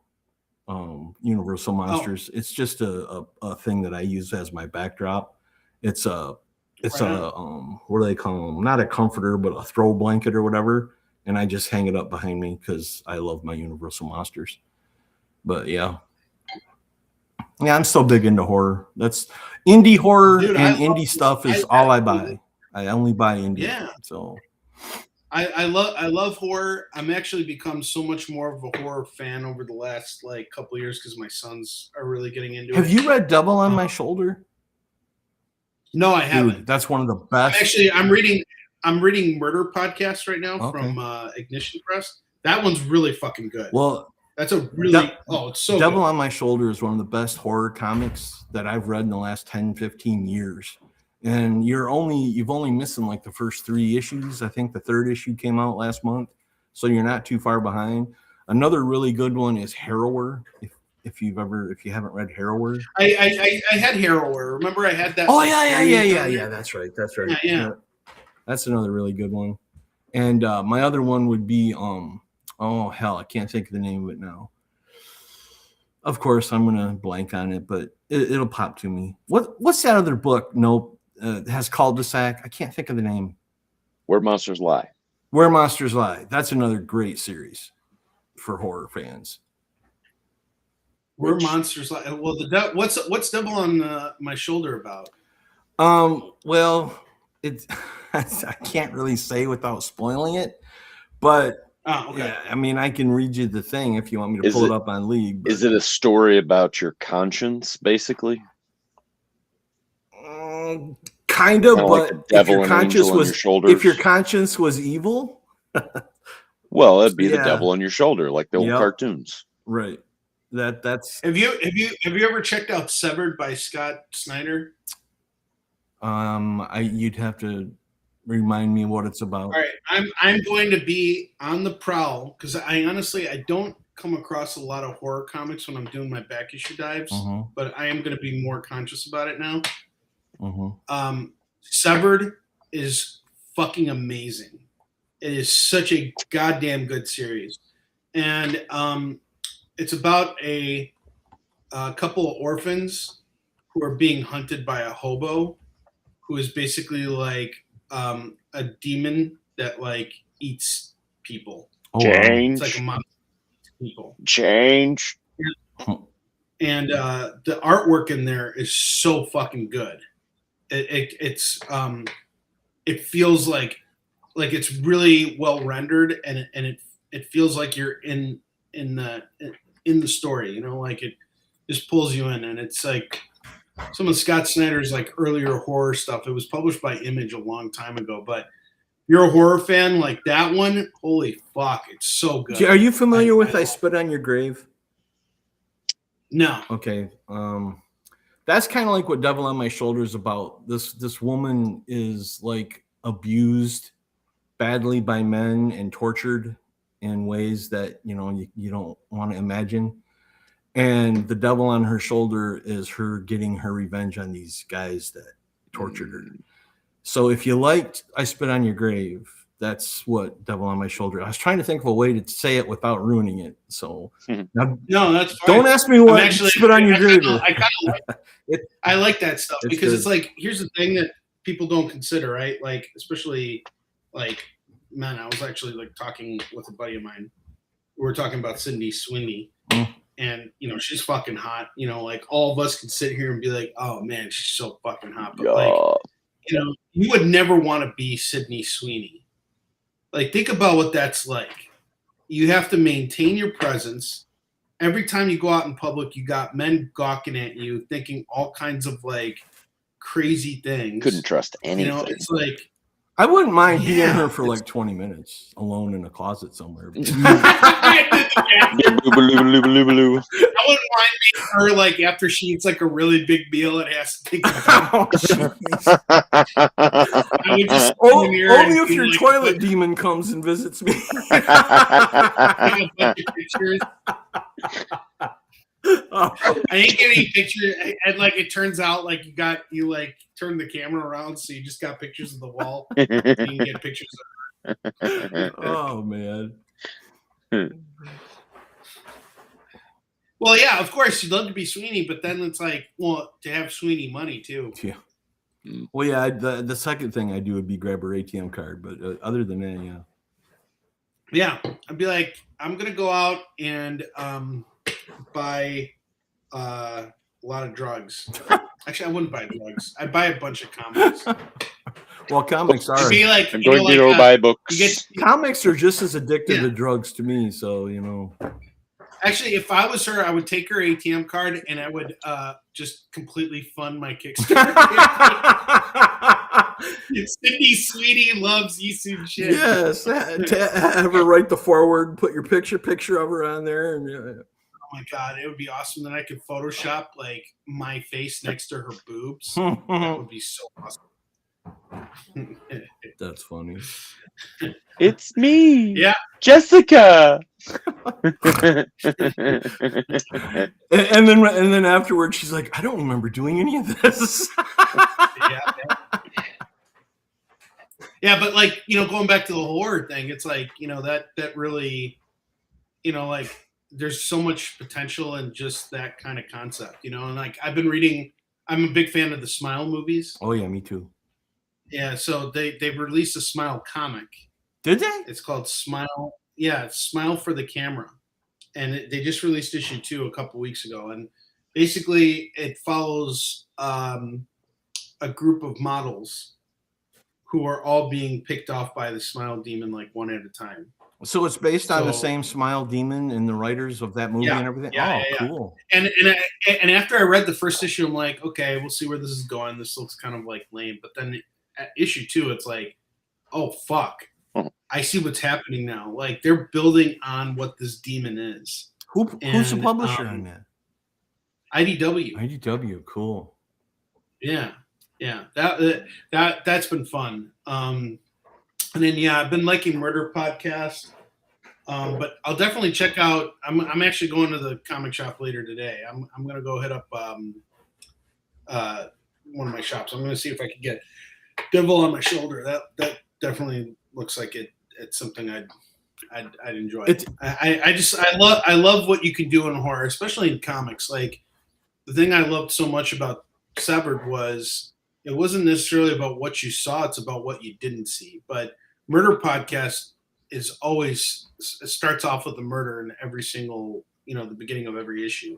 Universal Monsters. It's just a thing that I use as my backdrop. It's a what do they call them? Not a comforter, but a throw blanket or whatever. And I just hang it up behind me because I love my Universal Monsters. But yeah, I'm so big into horror. That's indie horror. Dude, and indie stuff is all I buy. I only buy indie. Yeah. So I love horror. I'm actually become so much more of a horror fan over the last couple of years because my sons are really getting into it. Have you read Devil on My Shoulder? No, I haven't. Dude, that's one of the best. I'm reading Murder Podcast right now from Ignition Press. That one's really fucking good. Well, that's a really it's so Devil good. on My Shoulder is one of the best horror comics that I've read in the last 10, 15 years. And you've only missing the first 3 issues. I think the 3rd issue came out last month, so you're not too far behind. Another really good one is Harrower. If you haven't read Harrower, I had Harrower. Remember, I had that. Oh yeah. That's right. Yeah. That's another really good one. And my other one would be oh hell, I can't think of the name of it now. Of course, I'm gonna blank on it, but it'll pop to me. What's that other book? Nope, it has cul-de-sac. I can't think of the name. Where Monsters Lie. Where Monsters Lie. That's another great series for horror fans. Where Monsters Lie. Well, what's Devil on My Shoulder about? Well, it's I can't really say without spoiling it, but. Oh, okay. Yeah, I mean, I can read you the thing if you want me to pull it up on League. But... Is it a story about your conscience, basically? Kind of, but if your conscience was evil, well, it'd be the devil on your shoulder, like the old cartoons. Right. That's. Have you ever checked out Severed by Scott Snyder? You'd have to remind me what it's about. All right, I'm going to be on the prowl because I honestly don't come across a lot of horror comics when I'm doing my back issue dives, but I am going to be more conscious about it now. Severed is fucking amazing. It is such a goddamn good series, and it's about a couple of orphans who are being hunted by a hobo, who is basically like a demon that like eats people. Change. It's like a monster that eats people. Change. And the artwork in there is so fucking good. It feels like it's really well rendered, and it feels like you're in the story. You know, like it just pulls you in, and it's like some of Scott Snyder's like earlier horror stuff. It was published by Image a long time ago, but you're a horror fan, like that one, holy fuck, it's so good. Are you familiar with I Spit on Your Grave? No. Okay. That's kind of like what Devil on My Shoulder is about. This woman is like abused badly by men and tortured in ways that, you know, you don't want to imagine. And the devil on her shoulder is her getting her revenge on these guys that tortured her. So if you liked I Spit on Your Grave, that's what Devil on My Shoulder. I was trying to think of a way to say it without ruining it. So now, no, that's fine. Don't ask me what Spit on Your Grave is. I like that stuff because good. it's like, here's the thing that people don't consider, right? Like, especially like, man, I was actually like talking with a buddy of mine. We were talking about Sydney Sweeney. And, you know, she's fucking hot. You know, like all of us can sit here and be like, oh, man, she's so fucking hot. But, like, you know, you would never want to be Sydney Sweeney. Like, think about what that's like. You have to maintain your presence. Every time you go out in public, you got men gawking at you, thinking all kinds of, like, crazy things. Couldn't trust anything. You know, it's like. I wouldn't mind being her for like 20 minutes alone in a closet somewhere. I wouldn't mind being her like after she eats like a really big meal and has to take a only if your like, toilet demon comes and visits me. I ain't getting pictures, and like it turns out like you like turn the camera around so you just got pictures of the wall. So you can get pictures of her. Oh man. Well, yeah, of course you'd love to be Sweeney, but then it's like, well, to have Sweeney money too. Yeah. Well, yeah. The second thing I do would be grab her ATM card, but other than that, yeah. Yeah, I'd be like, I'm gonna go out and buy a lot of drugs. Actually, I wouldn't buy drugs. I'd buy a bunch of comics. Well, comics are. Be like, I'm going to go buy books. Comics are just as addictive to drugs to me. So, you know. Actually, if I was her, I would take her ATM card and I would just completely fund my Kickstarter. Sydney Sweeney loves Soon Shin. Yes, have her write the foreword, put your picture of her on there, and oh my god, it would be awesome. Then I could Photoshop like my face next to her boobs. That would be so awesome. That's funny. It's me. Yeah, Jessica. and then afterwards, she's like, I don't remember doing any of this. Yeah, but like, you know, going back to the horror thing, it's like, you know, that really, you know, like there's so much potential in just that kind of concept, you know, and like I'm a big fan of the Smile movies. Oh yeah, me too. Yeah, so they've released a Smile comic. Did they? It's called Smile. Yeah, it's Smile for the Camera, and they just released issue 2 a couple weeks ago, and basically it follows a group of models who are all being picked off by the Smile demon, like one at a time. So it's based on the same Smile demon and the writers of that movie and everything. Yeah, cool. And after I read the first issue, I'm like, okay, we'll see where this is going. This looks kind of like lame, but then at issue 2, it's like, oh fuck, I see what's happening now. Like they're building on what this demon is. Who's the publisher on that? IDW. IDW, cool. Yeah. Yeah, that's been fun. And then I've been liking Murder Podcast. But I'll definitely check out. I'm actually going to the comic shop later today. I'm gonna go hit up one of my shops. I'm gonna see if I can get Devil on My Shoulder. That definitely looks like it's something I'd enjoy. I love what you can do in horror, especially in comics. Like the thing I loved so much about Severed was it wasn't necessarily about what you saw; it's about what you didn't see. But Murder Podcast is always it starts off with a murder in every single the beginning of every issue,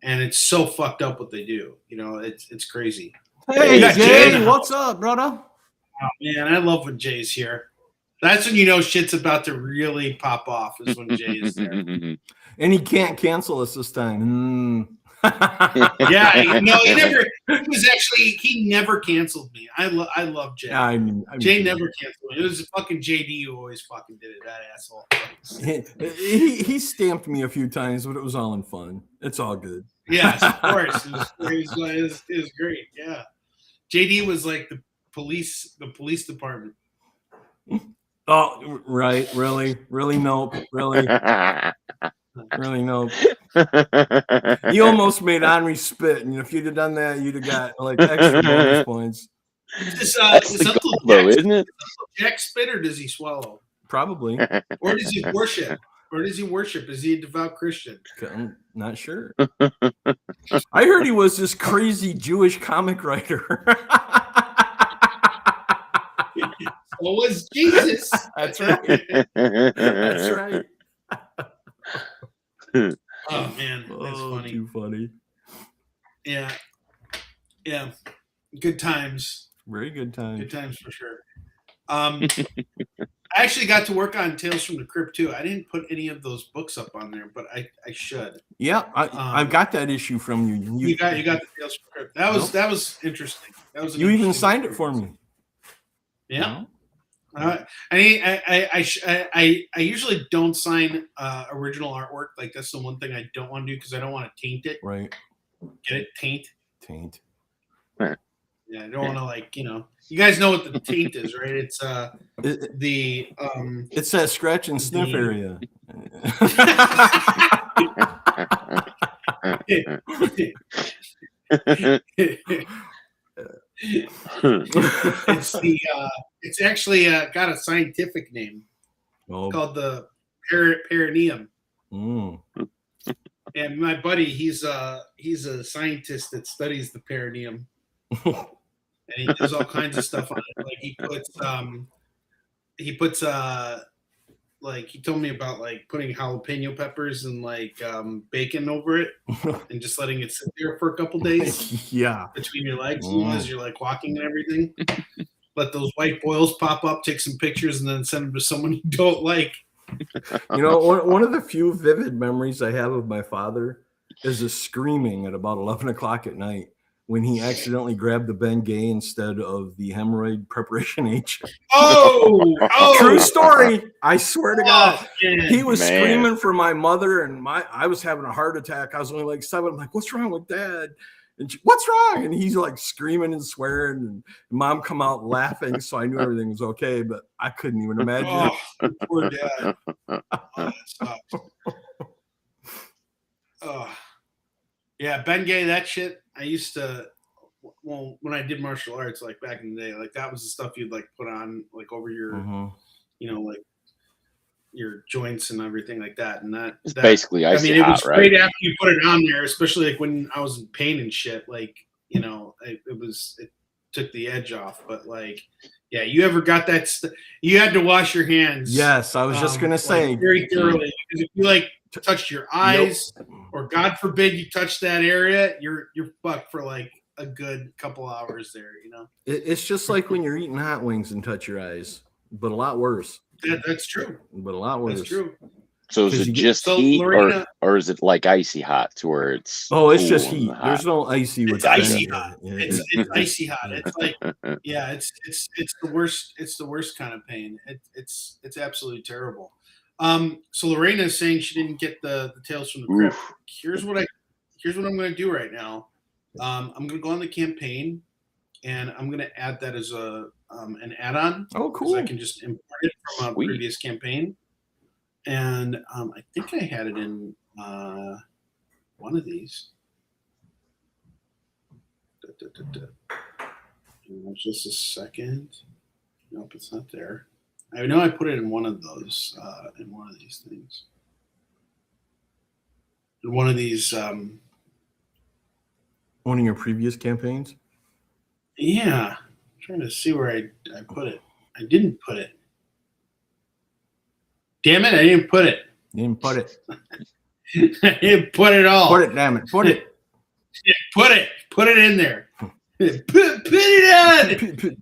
and it's so fucked up what they do. It's crazy. Hey Jay, what's up, brother? Oh, man, I love when Jay's here. That's when you know shit's about to really pop off. Is when Jay is there, and he can't cancel us this time. Yeah, he never. He never canceled me. I love Jay. Yeah, Jay never canceled me. It was fucking JD who always fucking did it. That asshole. He stamped me a few times, but it was all in fun. It's all good. Yes, of course. It was great. Yeah, JD was like the police department. Oh, right. Really? Nope. Really? Really, nope. You almost made Onrie spit, and if you'd have done that, you'd have got like extra bonus points. That's the goal, though, isn't it? Jack spit, or does he swallow? Probably. Or does he worship? Is he a devout Christian? I'm not sure. I heard he was this crazy Jewish comic writer. So was Jesus. That's right. That's right. Oh man, that's funny. Too funny. Yeah. Good times. Very good times. Good times for sure. I actually got to work on Tales from the Crypt too. I didn't put any of those books up on there, but I should. Yeah, I've got that issue from you. You got the Tales from the Crypt. That was interesting. That was you even signed it for me. Yeah. I usually don't sign original artwork. Like that's the one thing I don't want to do because I don't want to taint it. Right. Get it? Taint. Huh. Yeah, I don't want to you guys know what the taint is, right? It's it's that scratch and sniff area. It's actually got a scientific name called the perineum. And my buddy, he's a scientist that studies the perineum, and he does all kinds of stuff on it. Like he told me about putting jalapeno peppers and bacon over it and just letting it sit there for a couple days. Yeah, between your legs as you're walking and everything. Let those white boils pop up, take some pictures, and then send them to someone you don't like. One of the few vivid memories I have of my father is a screaming at about 11 o'clock at night when he accidentally grabbed the Bengay instead of the hemorrhoid preparation H. Oh, True story. I swear to God. Man. He was screaming for my mother, and I was having a heart attack. I was only 7. I'm like, what's wrong with Dad? And what's wrong? And he's screaming and swearing, and Mom come out laughing. So I knew everything was okay, but I couldn't even imagine. Oh, poor Dad. That sucks. Yeah, Bengay, that shit. I used to, when I did martial arts, back in the day, that was the stuff you'd put on over your, your joints and everything like that. And that's basically icy it hot, was great after you put it on there, especially when I was in pain and shit. It took the edge off. But yeah, you ever got that? You had to wash your hands. Yes, I was just gonna say very thoroughly, because if you touched your eyes, or God forbid you touch that area, you're fucked for a good couple hours there. It's just like when you're eating hot wings and touch your eyes, but a lot worse. That's true. But a lot worse. That's true. So is it just heat, Lorena, or is it icy hot to where it's? Oh, it's just heat. There's no icy. It's icy hot. It's icy hot. It's it's the worst. It's the worst kind of pain. It's absolutely terrible. So Lorena is saying she didn't get the Tales from the Crypt. Here's what I'm going to do right now. I'm going to go on the campaign, and I'm gonna add that as a an add-on. Oh, 'Cause I cool. can just import it from a Sweet. previous campaign. And I think I had it in one of these. Just a second. Nope, it's not there. I know I put it in one of those, in one of these things. In one of these, One of your previous campaigns? yeah. I'm trying to see where I put it. I didn't put it. Damn it, I didn't put it. You didn't put it. I didn't put it all. Put it, damn it. Put it. Yeah, put it. Put it in there. Put it on.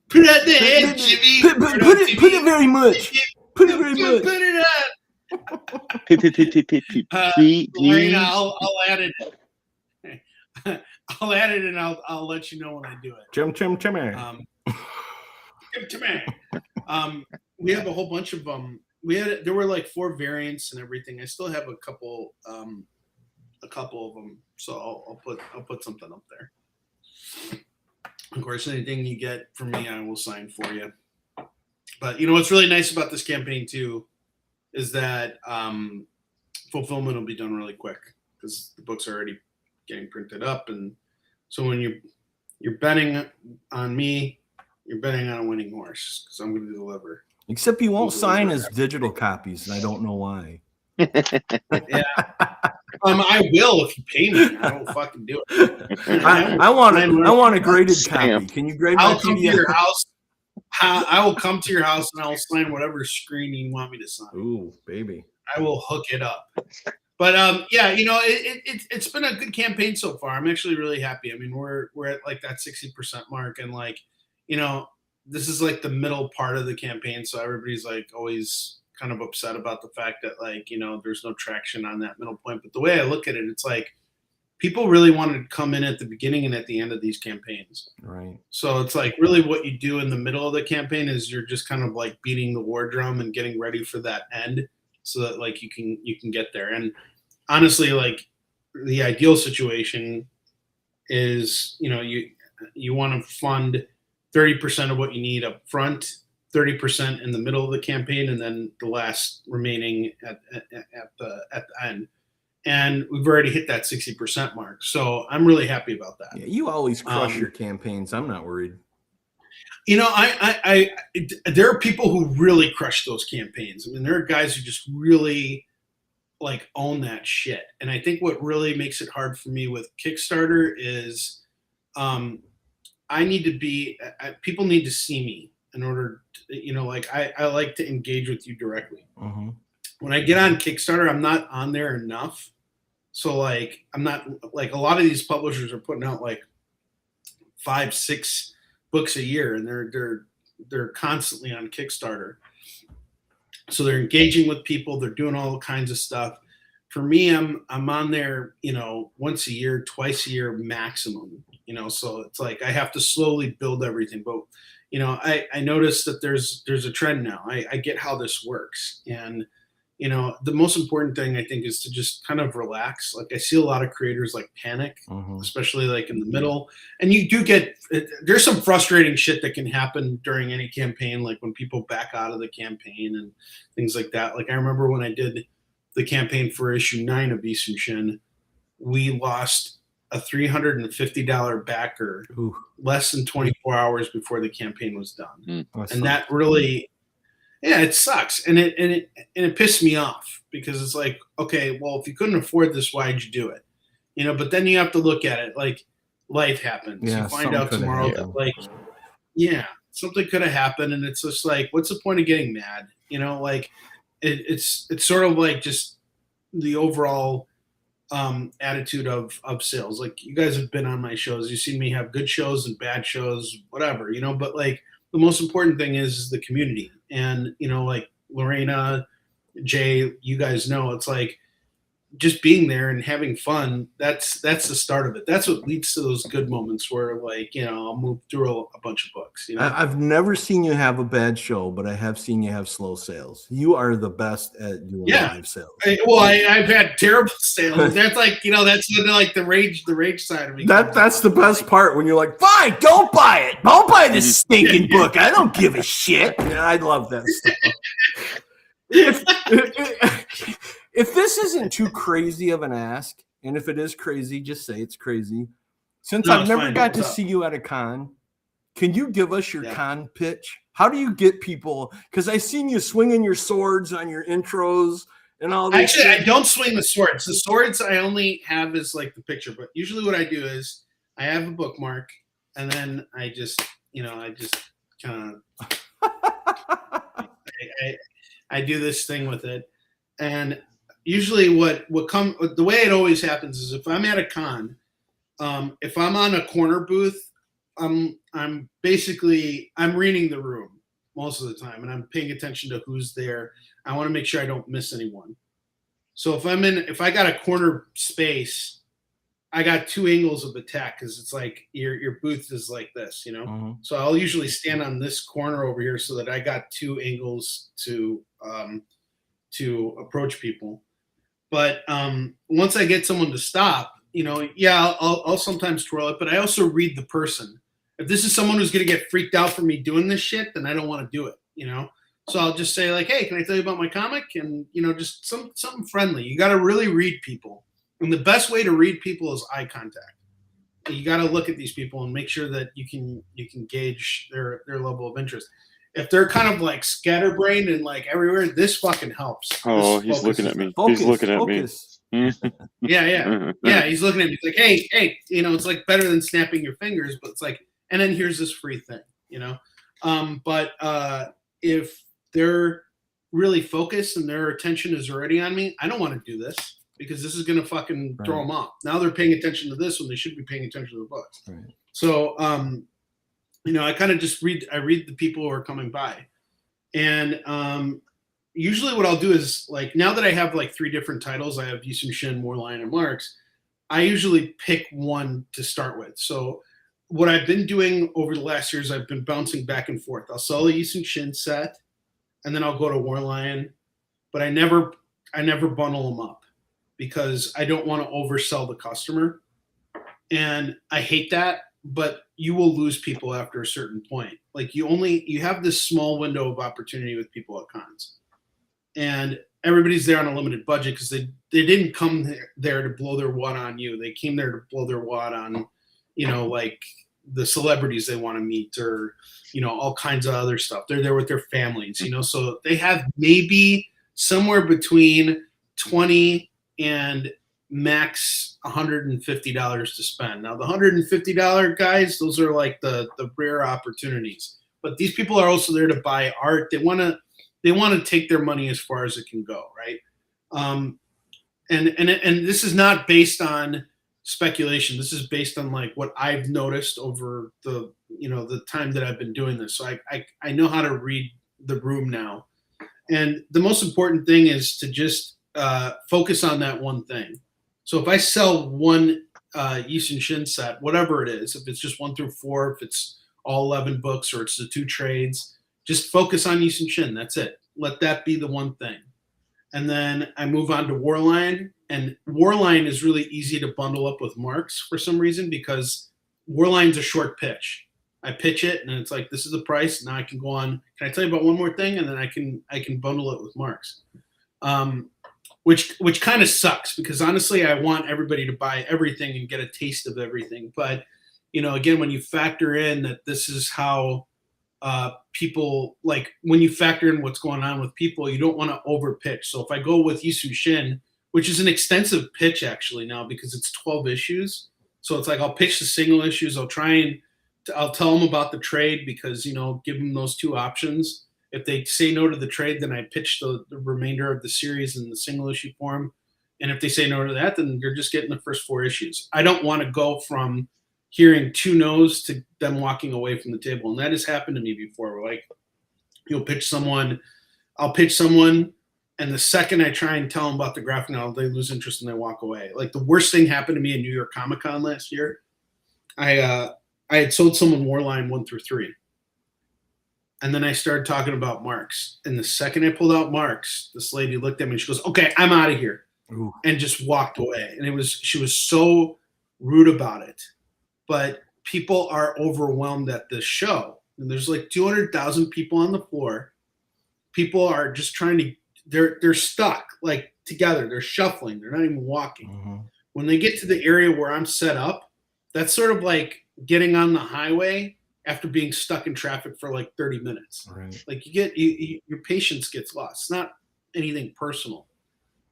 Put it at the end, Jimmy. Put it very much. Put it very much. Put it on. Please. Lorena, I'll add it. I'll add it and I'll let you know when I do it. Chim. We have a whole bunch of them. There were like 4 variants and everything. I still have a couple of them, so I'll put something up there. Of course, anything you get from me, I will sign for you. But you know what's really nice about this campaign too is that fulfillment will be done really quick because the books are already getting printed up, and so when you're betting on me, you're betting on a winning horse because I'm going to deliver. Except you won't sign as digital copies, and I don't know why. Yeah. I will if you pay me. I don't fucking do it. I want a graded copy. Can you grade I'll my come to PDF? your house. I will come to your house and I will sign whatever screen you want me to sign. Ooh, baby. I will hook it up. But yeah, you know, it's been a good campaign so far. I'm actually really happy. I mean, we're at like that 60% mark, and like, you know, this is like the middle part of the campaign, so everybody's like always kind of upset about the fact that, like, you know, there's no traction on that middle point. But the way I look at it, it's like people really wanted to come in at the beginning and at the end of these campaigns. Right. So it's like really what you do in the middle of the campaign is you're just kind of like beating the war drum and getting ready for that end so that like you can get there. And honestly, like the ideal situation is, you know, you want to fund 30% of what you need up front, 30% in the middle of the campaign, and then the last remaining at the end. And we've already hit that 60% mark. So I'm really happy about that. Yeah, you always crush your campaigns. I'm not worried. You know, there are people who really crush those campaigns. I mean, there are guys who just really like own that shit. And I think what really makes it hard for me with Kickstarter is I need to be, people need to see me in order to, you know, like I like to engage with you directly. Mm-hmm. When I get on Kickstarter, I'm not on there enough. So like, I'm not like a lot of these publishers are putting out like 5-6 books a year, and they're constantly on Kickstarter. So they're engaging with people. They're doing all kinds of stuff. For me, I'm on there, you know, once a year, twice a year maximum, you know, so it's like I have to slowly build everything. But, you know, I noticed that there's a trend now. I get how this works. And, you know, the most important thing I think is to just kind of relax. Like I see a lot of creators like panic, especially like in the middle. And you do there's some frustrating shit that can happen during any campaign, like when people back out of the campaign and things like that. Like I remember when I did the campaign for issue 9 of Soon Shin, we lost a $350 backer less than 24 hours before the campaign was done. And that really, yeah, it sucks. And it pissed me off because it's like, okay, well, if you couldn't afford this, why'd you do it? You know, but then you have to look at it like life happens. Yeah, you find out tomorrow that like, yeah, something could have happened. And it's just like, what's the point of getting mad? You know, like it's sort of like just the overall attitude of sales. Like you guys have been on my shows. You've seen me have good shows and bad shows, whatever, you know, but like the most important thing is the community. And, you know, like Lorena, Jay, you guys know, it's like just being there and having fun, that's the start of it. That's what leads to those good moments where, like, you know, I'll move through a bunch of books. You know, I've never seen you have a bad show, but I have seen you have slow sales. You are the best at doing live sales. I've had terrible sales. That's like, you know, that's like the rage side of me. That's the best part when you're like, fine, don't buy it. Don't buy this stinking book. I don't give a shit. Yeah, I love that stuff. If this isn't too crazy of an ask, and if it is crazy, just say it's crazy. Since I've never got to see you at a con, can you give us your con pitch? How do you get people? Because I seen you swinging your swords on your intros and all that. Actually, I don't swing the swords. The swords I only have is like the picture. But usually what I do is I have a bookmark, and then I just kind of I do this thing with it. And usually the way it always happens is if I'm at a con, if I'm on a corner booth, I'm reading the room most of the time, and I'm paying attention to who's there. I want to make sure I don't miss anyone. So if I got a corner space, I got two angles of attack because it's like your booth is like this, you know. Mm-hmm. So I'll usually stand on this corner over here so that I got two angles to approach people. But once I get someone to stop, you know, I'll sometimes twirl it, but I also read the person. If this is someone who's going to get freaked out for me doing this shit, then I don't want to do it, you know? So I'll just say like, hey, can I tell you about my comic? And, you know, just something friendly. You got to really read people. And the best way to read people is eye contact. You got to look at these people and make sure that you can gauge their level of interest. If they're kind of like scatterbrained and like everywhere, this fucking helps. Oh, he's looking at me. He's looking at me. Yeah, he's looking at me. He's like, hey, you know, it's like better than snapping your fingers, but it's like, and then here's this free thing, you know. But if they're really focused and their attention is already on me, I don't want to do this because this is going to fucking throw them off. Now they're paying attention to this when they should be paying attention to the books. Right. So, you know, I kind of just read the people who are coming by. And usually what I'll do is, like, now that I have like 3 different titles, I have Soon Shin, Warline, and Marks, I usually pick one to start with. So what I've been doing over the last years, I've been bouncing back and forth. I'll sell a Soon Shin set, and then I'll go to Warline, but I never bundle them up because I don't want to oversell the customer. And I hate that, but you will lose people after a certain point. Like you have this small window of opportunity with people at cons. And everybody's there on a limited budget because they didn't come there to blow their wad on you. They came there to blow their wad on, you know, like the celebrities they want to meet or, you know, all kinds of other stuff. They're there with their families, you know, so they have maybe somewhere between 20 and max $150 to spend. Now the $150 guys, those are like the rare opportunities, but these people are also there to buy art. They want to take their money as far as it can go. Right. And this is not based on speculation. This is based on like what I've noticed over the time that I've been doing this. So I know how to read the room now. And the most important thing is to just focus on that one thing. So if I sell one Soon Shin set, whatever it is, if it's just 1 through 4, if it's all 11 books or it's the 2 trades, just focus on Soon Shin. That's it. Let that be the one thing. And then I move on to Warline. And Warline is really easy to bundle up with Marks for some reason because Warline's a short pitch. I pitch it and it's like, this is the price. Now I can go on. Can I tell you about one more thing? And then I can bundle it with Marks. Which kind of sucks because honestly, I want everybody to buy everything and get a taste of everything. But, you know, again, when you factor in that this is how people, like when you factor in what's going on with people, you don't want to over pitch. So if I go with Soon Shin, which is an extensive pitch actually now because it's 12 issues. So it's like, I'll pitch the single issues. I'll tell them about the trade because, you know, give them those 2 options. If they say no to the trade, then I pitch the remainder of the series in the single issue form. And if they say no to that, then you're just getting the first 4 issues. I don't want to go from hearing 2 no's to them walking away from the table. And that has happened to me before. Like I'll pitch someone And the second I try and tell them about the graphic novel, they lose interest and they walk away. Like the worst thing happened to me in New York Comic Con last year. I had sold someone Warline 1 through 3. And then I started talking about Marks. And the second I pulled out Marks, this lady looked at me and she goes, okay, I'm out of here. Ooh. And just walked away. And she was so rude about it. But people are overwhelmed at this show. And there's like 200,000 people on the floor. People are just trying to, they're stuck like together. They're shuffling. They're not even walking. Mm-hmm. When they get to the area where I'm set up, that's sort of like getting on the highway after being stuck in traffic for like 30 minutes. Right. Like your patience gets lost. It's not anything personal.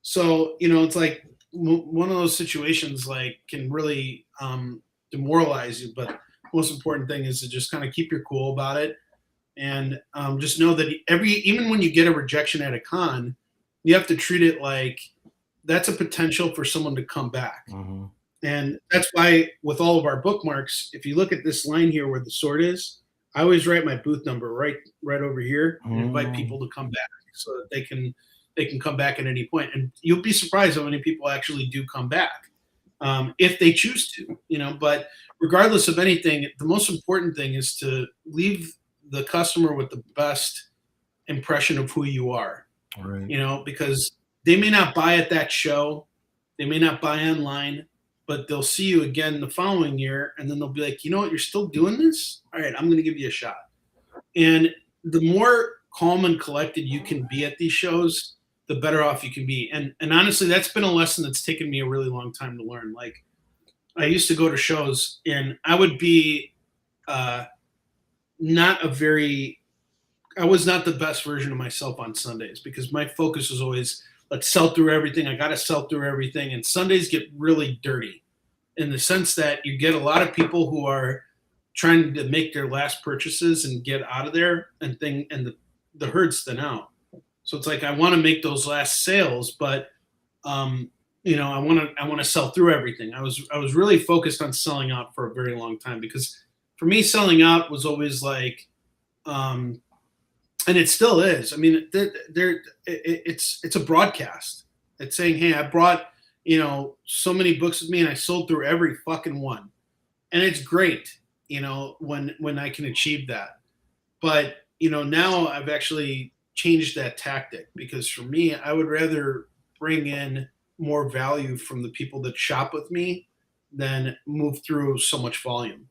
So, it's like one of those situations like can really demoralize you. But most important thing is to just kind of keep your cool about it. And just know that even when you get a rejection at a con, you have to treat it like that's a potential for someone to come back. Mm-hmm. And that's why with all of our bookmarks, if you look at this line here where the sword is, I always write my booth number right over here and invite people to come back so that they can come back at any point. And you'll be surprised how many people actually do come back if they choose to, but regardless of anything, the most important thing is to leave the customer with the best impression of who you are, right. Because they may not buy at that show, they may not buy online, but they'll see you again the following year, and then they'll be like, you know what, you're still doing this? All right, I'm going to give you a shot. And the more calm and collected you can be at these shows, the better off you can be. And honestly, that's been a lesson that's taken me a really long time to learn. Like, I used to go to shows, and I would be I was not the best version of myself on Sundays because my focus was always, let's sell through everything. I got to sell through everything. And Sundays get really dirty in the sense that you get a lot of people who are trying to make their last purchases and get out of there and the herd's thin out. So it's like, I want to make those last sales, but I want to sell through everything. I was really focused on selling out for a very long time because for me, selling out was always like, and it still is. I mean, it's a broadcast. It's saying, hey, I brought, so many books with me and I sold through every fucking one. And it's great, when I can achieve that. But, now I've actually changed that tactic because for me, I would rather bring in more value from the people that shop with me than move through so much volume.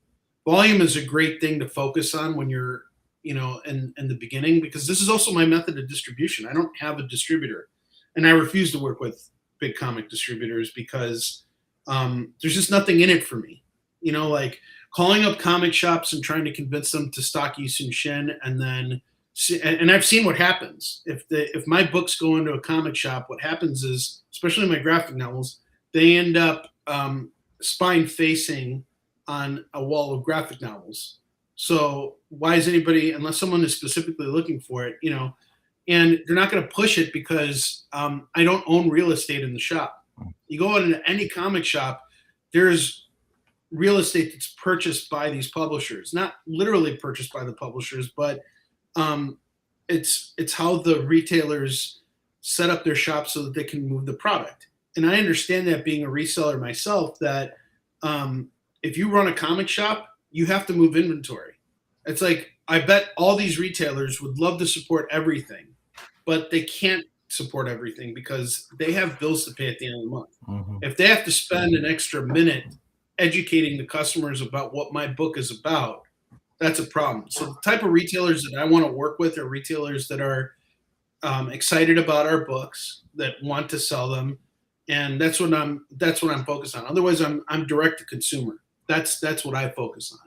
Volume is a great thing to focus on when you're, in the beginning, because this is also my method of distribution. I don't have a distributor, and I refuse to work with big comic distributors because there's just nothing in it for me. Like calling up comic shops and trying to convince them to stock Soon Shin, and then and I've seen what happens if my books go into a comic shop. What happens is, especially my graphic novels, they end up spine facing on a wall of graphic novels. So why is anybody, unless someone is specifically looking for it, and they're not going to push it because I don't own real estate in the shop. You go into any comic shop, there's real estate that's purchased by these publishers, not literally purchased by the publishers, but it's how the retailers set up their shop so that they can move the product. And I understand that being a reseller myself, that if you run a comic shop, you have to move inventory. It's like, I bet all these retailers would love to support everything, but they can't support everything because they have bills to pay at the end of the month. Mm-hmm. If they have to spend an extra minute educating the customers about what my book is about, that's a problem. So the type of retailers that I want to work with are retailers that are excited about our books, that want to sell them, and that's what I'm focused on. Otherwise, I'm direct to consumer. That's what I focus on.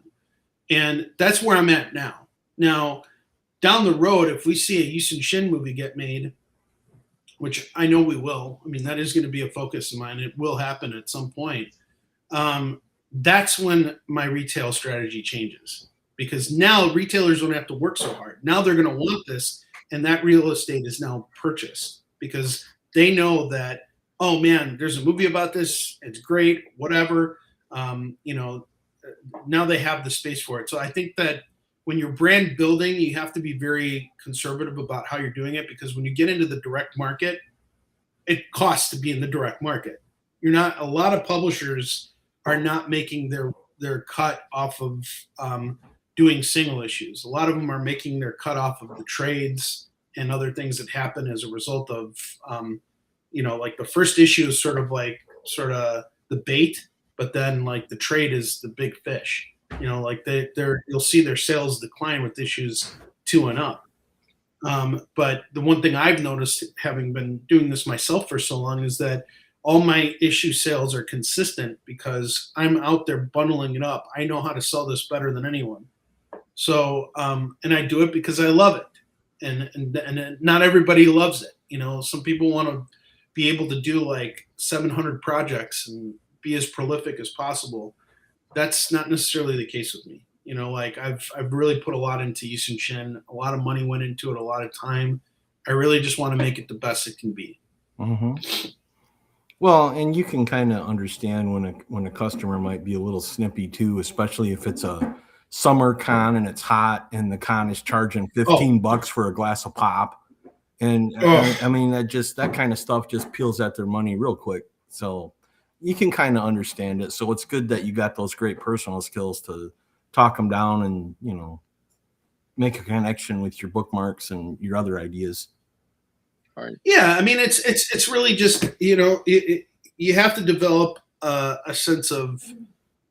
And that's where I'm at now. Now, down the road, if we see a Soon Shin movie get made, which I know we will, I mean, that is going to be a focus of mine. It will happen at some point. That's when my retail strategy changes, because now retailers don't have to work so hard. Now they're going to want this, and that real estate is now purchased because they know that, oh man, there's a movie about this. It's great, whatever. Now they have the space for it. So I think that when you're brand building, you have to be very conservative about how you're doing it, because when you get into the direct market, it costs to be in the direct market. A lot of publishers are not making their cut off of doing single issues. A lot of them are making their cut off of the trades and other things that happen as a result of, like the first issue is sort of the bait, but then like the trade is the big fish. Like you'll see their sales decline with issues 2 and up. But the one thing I've noticed, having been doing this myself for so long, is that all my issue sales are consistent because I'm out there bundling it up. I know how to sell this better than anyone. So, and I do it because I love it. And not everybody loves it. Some people want to be able to do like 700 projects and be as prolific as possible. That's not necessarily the case with me. Like I've really put a lot into Soon Shin. A lot of money went into it, a lot of time. I really just want to make it the best it can be. Mm-hmm. Well, and you can kind of understand when a customer might be a little snippy too, especially if it's a summer con and it's hot and the con is charging $15 for a glass of pop. And I mean, that kind of stuff just peels at their money real quick. So you can kind of understand it. So it's good that you got those great personal skills to talk them down and, make a connection with your bookmarks and your other ideas. All right. Yeah. I mean, it's really just, you have to develop a sense of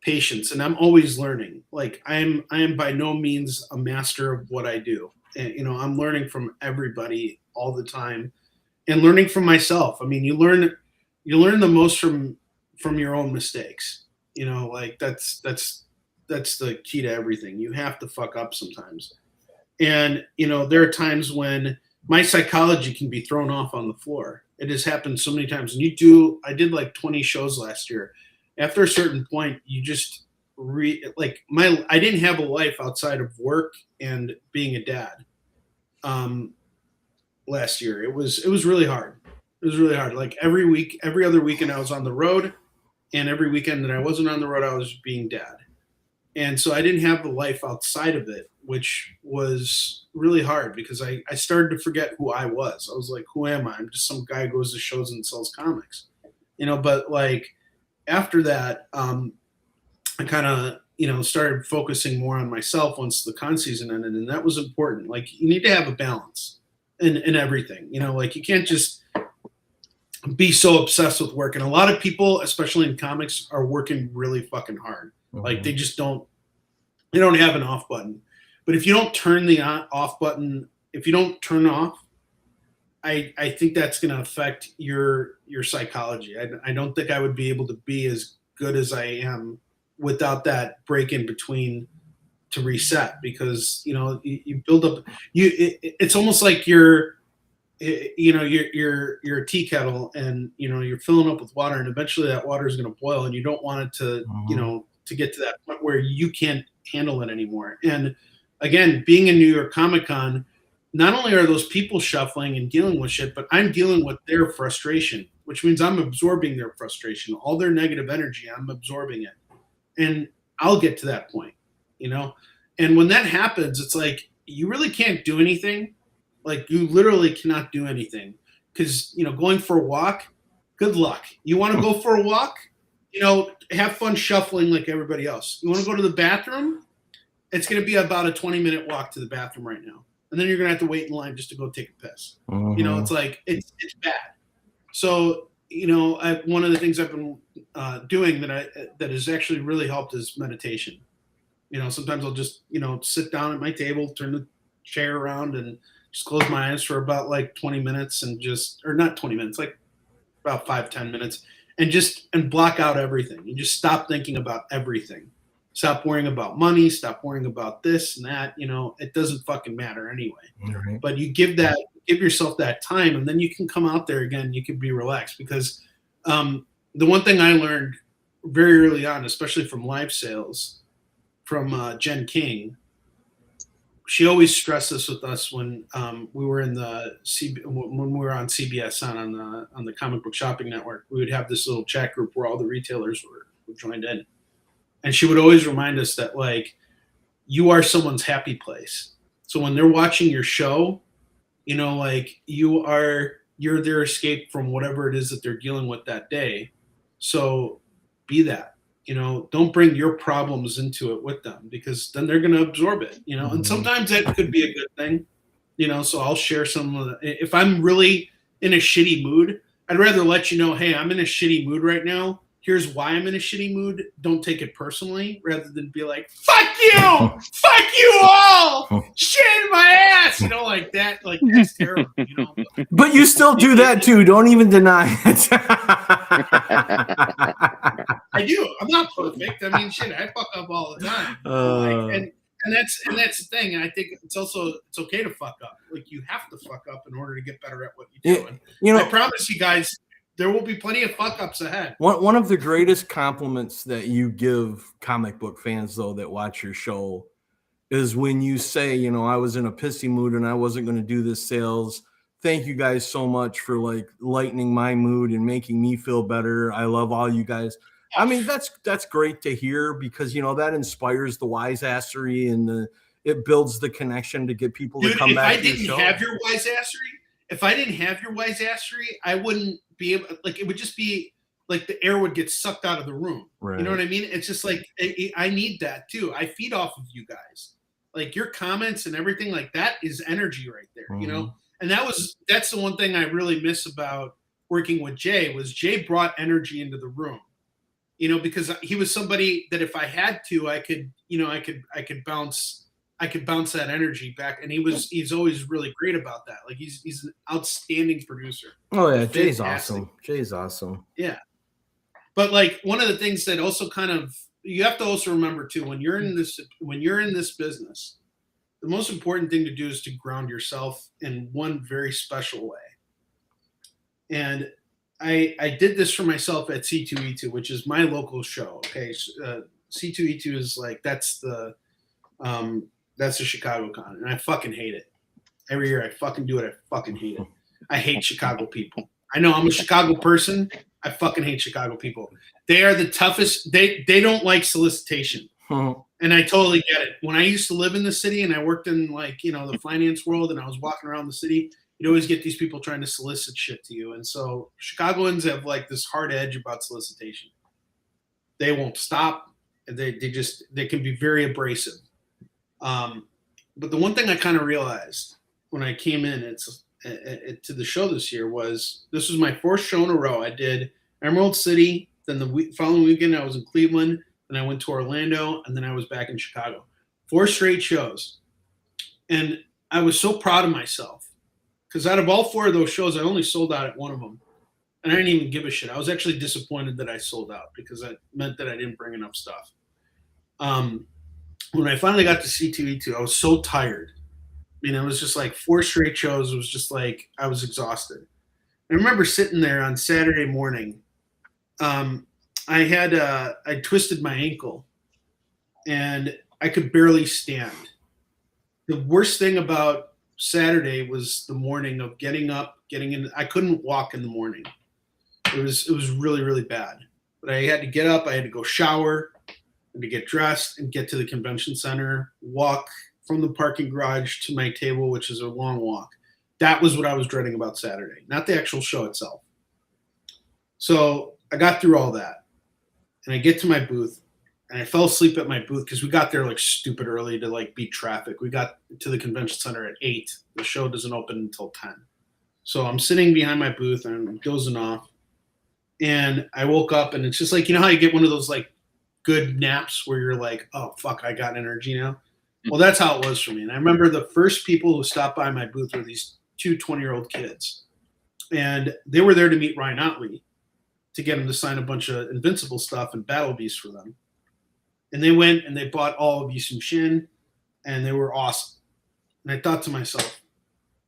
patience, and I'm always learning. Like I am by no means a master of what I do. And, I'm learning from everybody all the time and learning from myself. I mean, you learn the most from your own mistakes, like that's the key to everything. You have to fuck up sometimes. And, there are times when my psychology can be thrown off on the floor. It has happened so many times. And I did like 20 shows last year. After a certain point, you just I didn't have a life outside of work and being a dad. Last year, it was really hard. It was really hard. Like every other weekend I was on the road, and every weekend that I wasn't on the road, I was being dad. And so I didn't have the life outside of it, which was really hard because I started to forget who I was. I was like, who am I? I'm just some guy who goes to shows and sells comics, but like after that, I kind of, started focusing more on myself once the con season ended. And that was important. Like you need to have a balance in everything, like you can't just be so obsessed with work. And a lot of people, especially in comics, are working really fucking hard. Mm-hmm. Like they just don't have an off button. But if you don't turn the off button, if you don't turn off, I think that's going to affect your psychology. I don't think I would be able to be as good as I am without that break in between to reset, because, you build up, it's almost like you're a tea kettle, and, you're filling up with water, and eventually that water is going to boil, and you don't want it to, mm-hmm. To get to that point where you can't handle it anymore. And again, being in New York Comic Con, not only are those people shuffling and dealing with shit, but I'm dealing with their frustration, which means I'm absorbing their frustration, all their negative energy. I'm absorbing it. And I'll get to that point, and when that happens, it's like, you really can't do anything. Like you literally cannot do anything because, going for a walk, good luck. You want to go for a walk, have fun shuffling like everybody else. You want to go to the bathroom? It's going to be about a 20-minute walk to the bathroom right now. And then you're going to have to wait in line just to go take a piss. Mm-hmm. It's like, it's bad. So, one of the things I've been doing that has actually really helped is meditation. Sometimes I'll just, sit down at my table, turn the chair around, and just close my eyes for about like 20 minutes or not 20 minutes, like about 5-10 minutes, and block out everything. You just stop thinking about everything. Stop worrying about money. Stop worrying about this and that. It doesn't fucking matter anyway. Right. But you give yourself that time, and then you can come out there again. You can be relaxed, because the one thing I learned very early on, especially from live sales, from Jen King, she always stressed this with us when we were when we were on CBS on the Comic Book Shopping Network. We would have this little chat group where all the retailers were joined in. And she would always remind us that, like, you are someone's happy place. So when they're watching your show, you know, like you're their escape from whatever it is that they're dealing with that day. So be that, you know, don't bring your problems into it with them, because then they're going to absorb it, you know, and sometimes that could be a good thing, you know. So I'll share some of the, if I'm really in a shitty mood, I'd rather let you know, hey, I'm in a shitty mood right now. Here's why I'm in a shitty mood. Don't take it personally, rather than be like, fuck you, fuck you all, shit in my ass, you know, like that. Like, that's terrible, you know. But you still do that too. Don't even deny it. I do. I'm not perfect. I mean, shit, I fuck up all the time. Like, and that's the thing. And I think it's okay to fuck up. Like, you have to fuck up in order to get better at what you do. And you know, I promise you guys, there will be plenty of fuck ups ahead. One of the greatest compliments that you give comic book fans, though, that watch your show, is when you say, you know, I was in a pissy mood and I wasn't going to do this sales. Thank you guys so much for like lightening my mood and making me feel better. I love all you guys. I mean, that's great to hear, because, you know, that inspires the wise-assery, and it builds the connection to get people to come back to your show. If I didn't have your wise-assery, I wouldn't be able, like, it would just be like the air would get sucked out of the room. Right. You know what I mean? It's just like, I need that too. I feed off of you guys. Like, your comments and everything like that is energy right there, you know? And that's the one thing I really miss about working with Jay, was Jay brought energy into the room, you know, because he was somebody that if I had to, I could bounce that energy back, and he's always really great about that. Like, he's an outstanding producer. Oh yeah, Jay's awesome. Jay's awesome. Yeah, but like, one of the things that also kind of, you have to also remember too, when you're in this business, the most important thing to do is to ground yourself in one very special way. And I did this for myself at C2E2, which is my local show. Okay, C2E2 is like, that's the Chicago Con, and I fucking hate it. Every year I fucking do it. I fucking hate it. I hate Chicago people. I know I'm a Chicago person. I fucking hate Chicago people. They are the toughest. They don't like solicitation. And I totally get it. When I used to live in the city and I worked in, like, you know, the finance world, and I was walking around the city, you'd always get these people trying to solicit shit to you. And so Chicagoans have like this hard edge about solicitation. They won't stop. They can be very abrasive. But the one thing I kind of realized when I came in to the show this year was, this was my fourth show in a row. I did Emerald City, then the following weekend I was in Cleveland, then I went to Orlando, and then I was back in Chicago. 4 straight shows. And I was so proud of myself, because out of all 4 of those shows, I only sold out at one of them. And I didn't even give a shit. I was actually disappointed that I sold out, because that meant that I didn't bring enough stuff. When I finally got to C2E2, I was so tired. I mean, it was just like 4 straight shows. It was just like, I was exhausted. I remember sitting there on Saturday morning. I twisted my ankle, and I could barely stand. The worst thing about Saturday was the morning of getting up, getting in. I couldn't walk in the morning. It was really, really bad. But I had to get up. I had to go shower, and to get dressed and get to the convention center, walk from the parking garage to my table, which is a long walk. That was what I was dreading about Saturday, not the actual show itself. So I got through all that, and I get to my booth, and I fell asleep at my booth because we got there like stupid early to like beat traffic. We got to the convention center at 8. The show doesn't open until 10. So I'm sitting behind my booth and I'm dozing off, and I woke up, and it's just like, you know how you get one of those like good naps where you're like, oh fuck, I got energy now. Well, that's how it was for me. And I remember the first people who stopped by my booth were these 2 20-year-old kids, and they were there to meet Ryan Otley, to get him to sign a bunch of Invincible stuff and Battle Beasts for them. And they went and they bought all of Soon Shin, and they were awesome. And I thought to myself,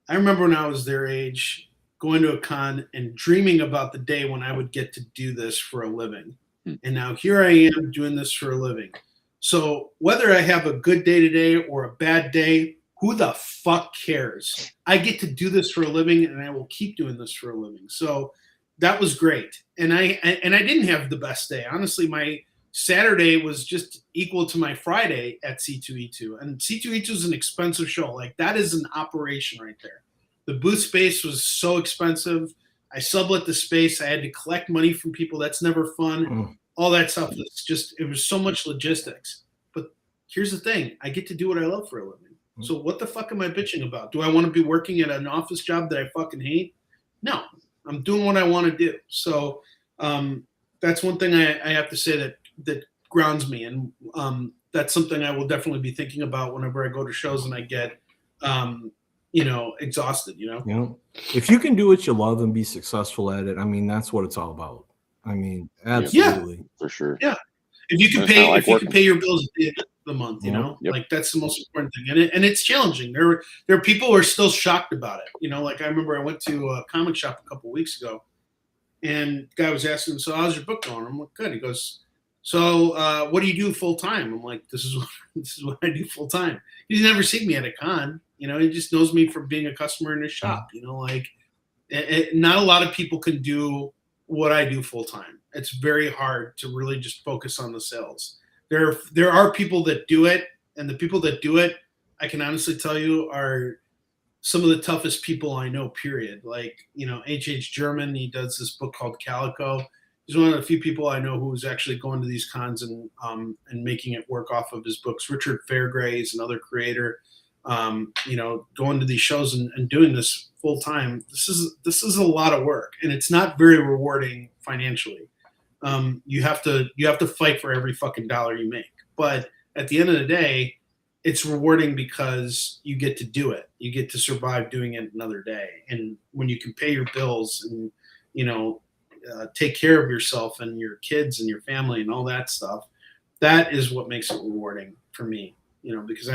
I remember when I was their age, going to a con and dreaming about the day when I would get to do this for a living. And now here I am doing this for a living. So whether I have a good day today or a bad day, who the fuck cares? I get to do this for a living, and I will keep doing this for a living. So that was great. And I didn't have the best day. Honestly, my Saturday was just equal to my Friday at C2E2. And C2E2 is an expensive show. Like, that is an operation right there. The booth space was so expensive. I sublet the space. I had to collect money from people. That's never fun. All that stuff was just, it was so much logistics. But here's the thing. I get to do what I love for a living. So what the fuck am I bitching about? Do I want to be working at an office job that I fucking hate? No, I'm doing what I want to do. So that's one thing I have to say that grounds me. And that's something I will definitely be thinking about whenever I go to shows and I get, exhausted, If you can do what you love and be successful at it, I mean, that's what it's all about. I mean, absolutely. Yeah, for sure. Yeah. If you can pay your bills at the end of the month, like that's the most important thing. And it's challenging. There are people who are still shocked about it. Like I remember I went to a comic shop a couple of weeks ago, and the guy was asking, "So how's your book going?" I'm like, "Good." He goes, "So what do you do full time?" I'm like, "This is what I do full time." He's never seen me at a con. He just knows me from being a customer in his shop. Not a lot of people can do what I do full time. It's very hard to really just focus on the sales. There are people that do it, and the people that do it, I can honestly tell you, are some of the toughest people I know, period. Like, H.H. German, he does this book called Calico. He's one of the few people I know who's actually going to these cons and making it work off of his books. Richard Fairgray is another creator, going to these shows and doing this full time. This is a lot of work, and it's not very rewarding financially. You have to fight for every fucking dollar you make. But at the end of the day, it's rewarding because you get to do it. You get to survive doing it another day. And when you can pay your bills and, take care of yourself and your kids and your family and all that stuff, that is what makes it rewarding for me, because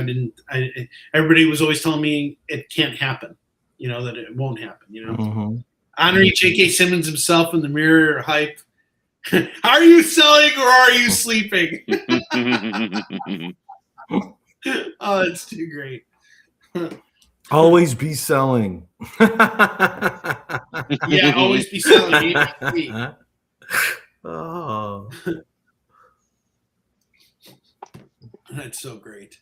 everybody was always telling me it can't happen, that it won't happen, Onrie J.K. Simmons himself in the Mirror hype. Are you selling or are you sleeping? Oh, it's too great. Always be selling. Yeah, always be selling. Oh, that's so great.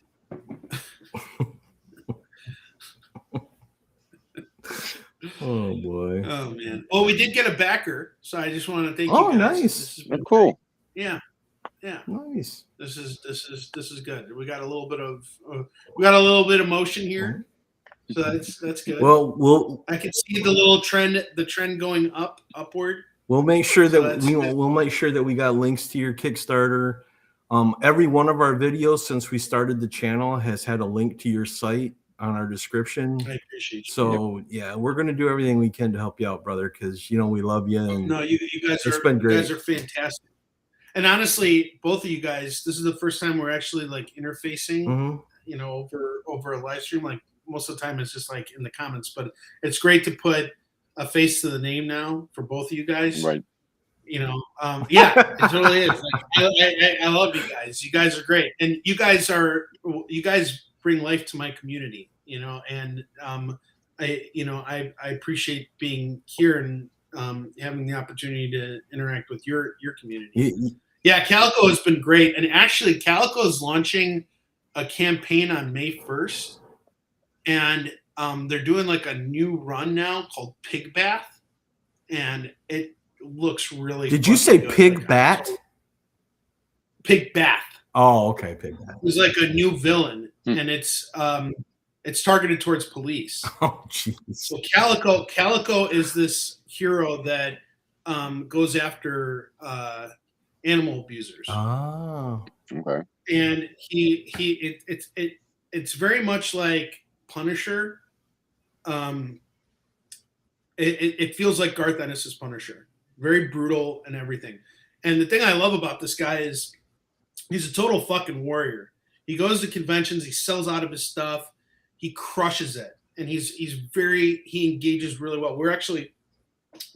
oh boy. Oh man. Well, we did get a backer, so I just want to thank you. Oh, guys. nice. This has been Cool. great. Yeah. Nice. This is good. We got a little bit of motion here, so that's good. Well, I can see the trend going upward. we'll make sure So that that's good. we'll make sure that we got links to your Kickstarter. Every one of our videos since we started the channel has had a link to your site on our description. I appreciate you. So yeah, we're gonna do everything we can to help you out, brother, because we love you. And No, you guys it's are been great. You guys are fantastic. And honestly, both of you guys, this is the first time we're actually like interfacing, over a live stream. Like most of the time it's just like in the comments, but it's great to put a face to the name now for both of you guys. Right. Yeah, it totally is. Like, I love you guys. You guys are great. And you guys bring life to my community, and I appreciate being here and having the opportunity to interact with your community. Yeah, Calico has been great. And actually, Calico is launching a campaign on May 1st. And they're doing like a new run now called Pig Bath. And it looks really Did you say good. Pig Like, Bat? Pig Bath. Oh, okay, Pig Bat. It was like a new villain. And it's targeted towards police. Oh, jeez. So Calico is this hero that goes after animal abusers. Oh. Okay. And it's very much like Punisher. It feels like Garth Ennis's Punisher. Very brutal and everything. And the thing I love about this guy is he's a total fucking warrior. He goes to conventions, he sells out of his stuff, he crushes it. And he engages really well. We're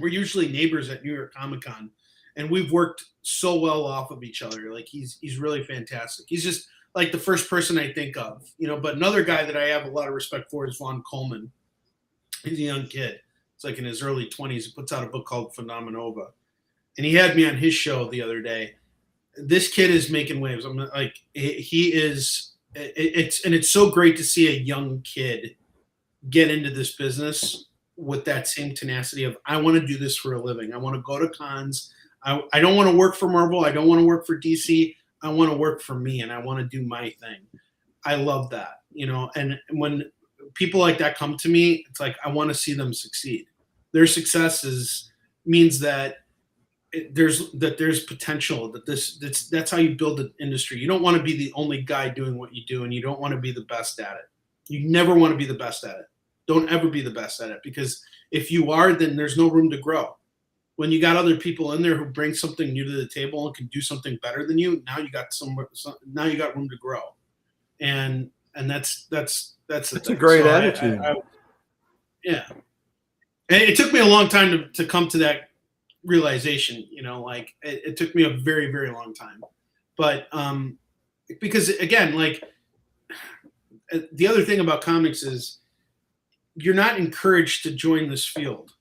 usually neighbors at New York Comic Con, and we've worked so well off of each other. Like he's really fantastic. He's just like the first person I think of, but another guy that I have a lot of respect for is Vaughn Coleman. He's a young kid. It's like in his early 20s. He puts out a book called Phenomenova. And he had me on his show the other day. this kid is making waves. I'm like, he is. It's so great to see a young kid get into this business with that same tenacity of, I want to do this for a living. I want to go to cons. I don't want to work for Marvel. I don't want to work for DC. I want to work for me, and I want to do my thing. I love that, and when people like that come to me, it's like, I want to see them succeed. Their success means that there's potential, that's how you build an industry. You don't want to be the only guy doing what you do, and you don't want to be the best at it. You never want to be the best at it. Don't ever be the best at it, because if you are, then there's no room to grow. When you got other people in there who bring something new to the table and can do something better than you, now you got room to grow. And that's a great attitude. Yeah. And it took me a long time to come to that realization, like it took me a very, very long time. But because again, like the other thing about comics is you're not encouraged to join this field.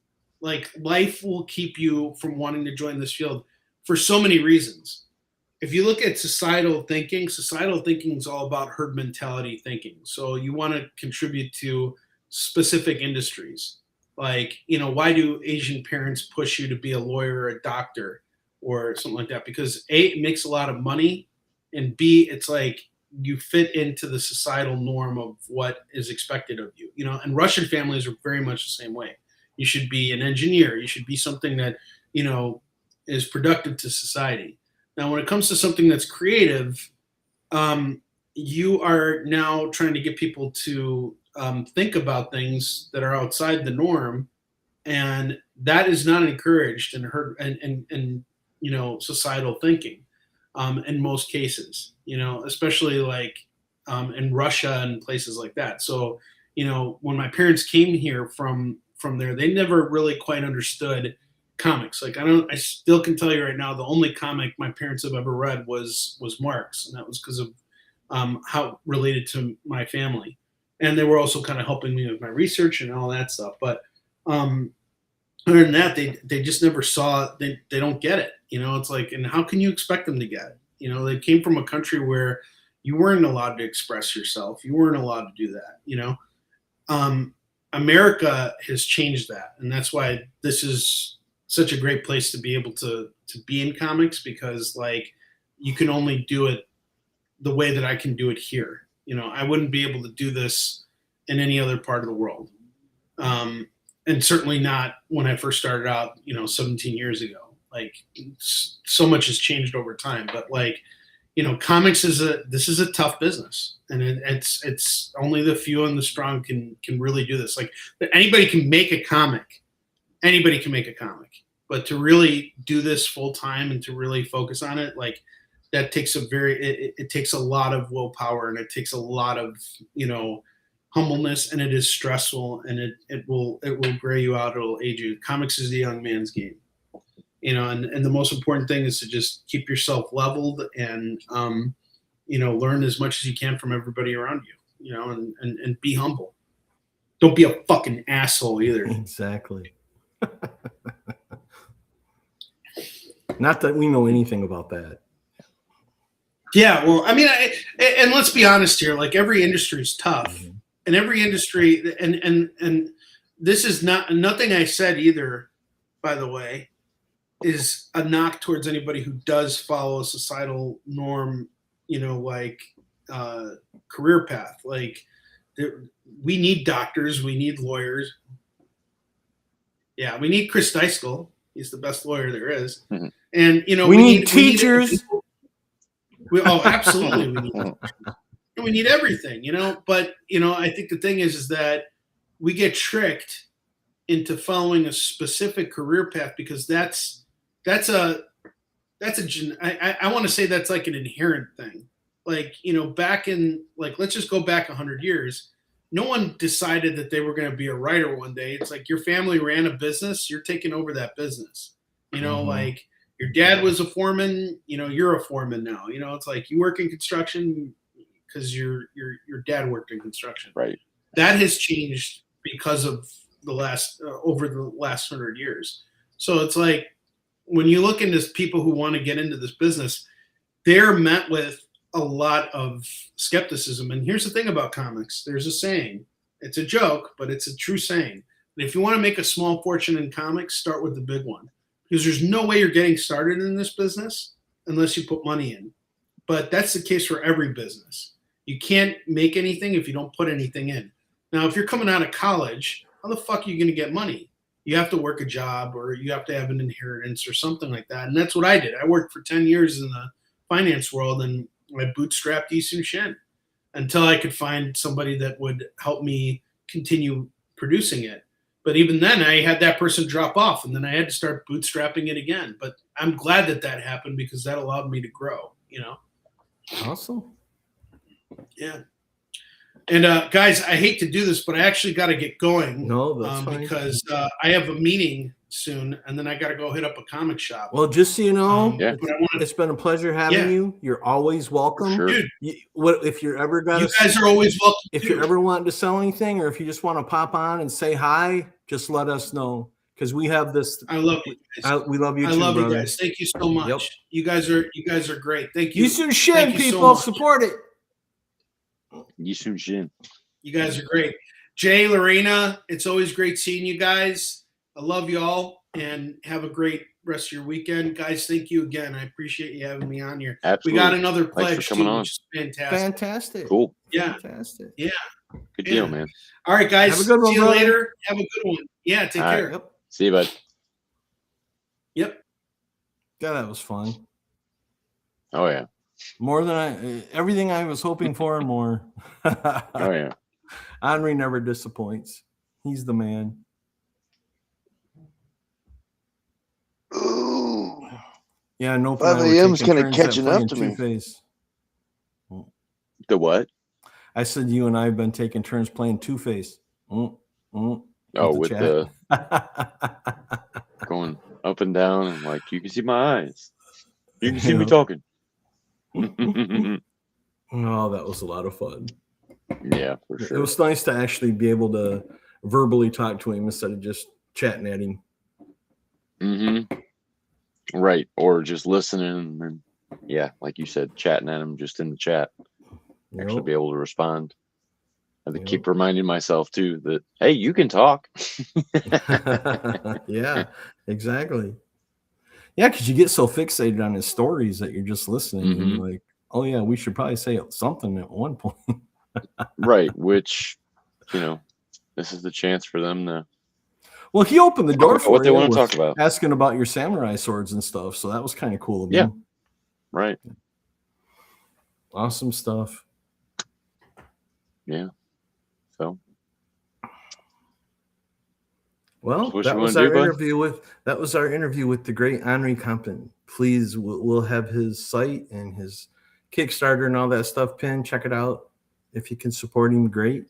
Like, life will keep you from wanting to join this field for so many reasons. If you look at societal thinking is all about herd mentality thinking. So you want to contribute to specific industries. Like, why do Asian parents push you to be a lawyer or a doctor or something like that? Because A, it makes a lot of money, and B, it's like you fit into the societal norm of what is expected of you. And Russian families are very much the same way. You should be an engineer. You should be something that, is productive to society. Now, when it comes to something that's creative, you are now trying to get people to think about things that are outside the norm, and that is not encouraged in societal thinking in most cases. Especially like in Russia and places like that. So when my parents came here from there, they never really quite understood comics. Like, I still can tell you right now, the only comic my parents have ever read was Marx, and that was because of how related to my family. And they were also kind of helping me with my research and all that stuff. But other than that, they just never saw. They don't get it. It's like, and how can you expect them to get it? They came from a country where you weren't allowed to express yourself. You weren't allowed to do that. America has changed that, and that's why this is such a great place to be able to be in comics, because like you can only do it the way that I can do it here. I wouldn't be able to do this in any other part of the world, and certainly not when I first started out 17 years ago. Like, so much has changed over time, but like comics is a tough business, and it's only the few and the strong can really do this. Like, anybody can make a comic. Anybody can make a comic, but to really do this full time and to really focus on it, like, that takes it takes a lot of willpower, and it takes a lot of humbleness, and it is stressful, and it will gray you out. It'll age you. Comics is the young man's game. And the most important thing is to just keep yourself leveled and, learn as much as you can from everybody around you, and be humble. Don't be a fucking asshole either. Exactly. Not that we know anything about that. Yeah. Well, I mean, and let's be honest here, like, every industry is tough, mm-hmm. and every industry, and this is nothing I said either, by the way, is a knock towards anybody who does follow a societal norm, career path. Like, we need doctors, we need lawyers. Yeah, we need Chris Dyskull. He's the best lawyer there is. Mm-hmm. And we need teachers. Absolutely, we need everything. But I think the thing is that we get tricked into following a specific career path, because I want to say that's like an inherent thing. Like, back in, like, let's just go back 100 years. No one decided that they were going to be a writer one day. It's like your family ran a business, you're taking over that business. Mm-hmm. Like, your dad was a foreman, you're a foreman now. It's like you work in construction because your dad worked in construction. Right. That has changed because of over the last 100 years. So it's like, when you look into people who want to get into this business, they're met with a lot of skepticism. And here's the thing about comics. There's a saying. It's a joke, but it's a true saying. And if you want to make a small fortune in comics, start with the big one. Because there's no way you're getting started in this business unless you put money in. But that's the case for every business. You can't make anything if you don't put anything in. Now, if you're coming out of college, how the fuck are you going to get money? You have to work a job or you have to have an inheritance or something like that. And that's what I did. I worked for 10 years in the finance world and I bootstrapped Soon Shin until I could find somebody that would help me continue producing it. But even then, I had that person drop off, and then I had to start bootstrapping it again. But I'm glad that that happened because that allowed me to grow, you know? Awesome. Yeah. And guys, I hate to do this, but I actually got to get going. No, that's fine. Because I have a meeting soon, and then I got to go hit up a comic shop. Well, just so you know, Yeah. it's been a pleasure having you. You're always welcome. Sure. Dude, If you're ever got, you guys are always welcome. if too. you're ever wanting to sell anything, or if you just want to pop on and say hi, just let us know because we have this. I love you guys. We love you. I too, love brother. you guys. Thank you so much. Yep. You guys are great. Thank you. You Soon Shin, Thank you so people much. support it. Soon Shin. You guys are great. Jay, Lorena, it's always great seeing you guys. I love you all and have a great rest of your weekend. Guys, thank you again. I appreciate you having me on here. Absolutely. We got another Thanks for pledge coming too, on. which is fantastic. Fantastic. Cool. Yeah. Fantastic. Yeah. Good Yeah. deal, man. All right, guys. Have a good one, See you brother. later. Have a good one. Yeah, take All right. care. Yep. See you, bud. Yep. Yeah, that was fun. Oh, yeah. More than everything I was hoping for and more. Oh, yeah. Onrie never disappoints. He's the man. Ooh. Yeah, no. 5 a.m.'s kinda catching up to me. Two-Face. The what? I said you and I have been taking turns playing Two-Face. Oh, with chat. going up and down. And like, you can see my eyes. You can see me Yeah. talking. Oh, that was a lot of fun. Yeah, for It sure. was nice to actually be able to verbally talk to him instead of just chatting at him. Right. Or just listening and, yeah, like you said, chatting at him just in the chat. Actually Yep. be able to respond. I have to Yep. keep reminding myself too that, hey, you can talk. Yeah, exactly. Yeah, because you get so fixated on his stories that you're just listening and you're like, oh yeah, we should probably say something at one point. Right. Which, this is the chance for them to Well, he opened the door talk about for what they you want to with talk about. asking about your samurai swords and stuff. So that was kind of cool of Yeah. him. Right. Awesome stuff. Yeah. So Well, what that you was wanna our do, bud? interview with the great Onrie Kompan. Please, we'll have his site and his Kickstarter and all that stuff pinned. Check it out. If you can support him, great.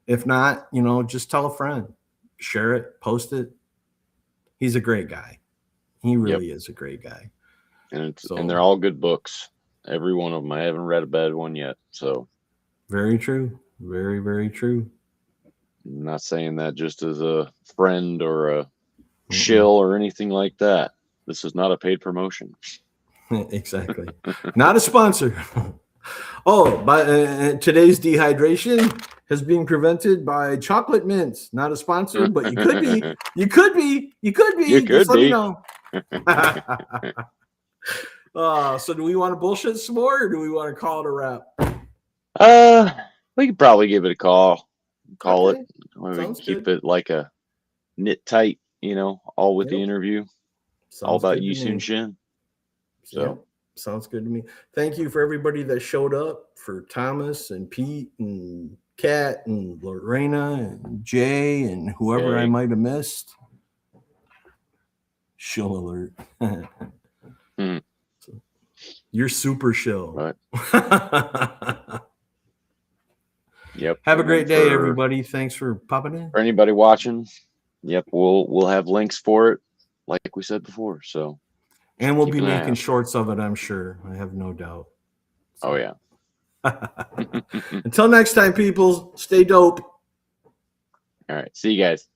If not, just tell a friend, share it, post it. He's a great guy. He really is a great guy. and So- and they're all good books. Every one of them. I haven't read a bad one yet. So Very true. Very, very true. I'm not saying that just as a friend or a shill or anything like that. This is not a paid promotion. Exactly. Not a sponsor. Oh, but today's dehydration has been prevented by chocolate mints. Not a sponsor, but you could be. You could be. You could be. You Just could let me be. know. So do we want to bullshit some more, or do we want to call it a wrap? We could probably give it a call. Call Okay. it. We Sounds keep good. it like a knit tight, all with the Yep. interview. Sounds all about good to you, Soon me. Shin. So Yep. Sounds good to me. Thank you for everybody that showed up, for Thomas and Pete and Kat and Lorena and Jay and whoever I Jay. might have missed. Shill alert. Hmm. You're super shill. Right. Yep. Have a and great then day, for- everybody. Thanks for popping in. For anybody watching, yep, we'll have links for it, like we said before. So And we'll keep be an eye making out. shorts of it, I'm sure. I have no doubt. Oh yeah. Until next time, people, stay dope. All right. See you guys.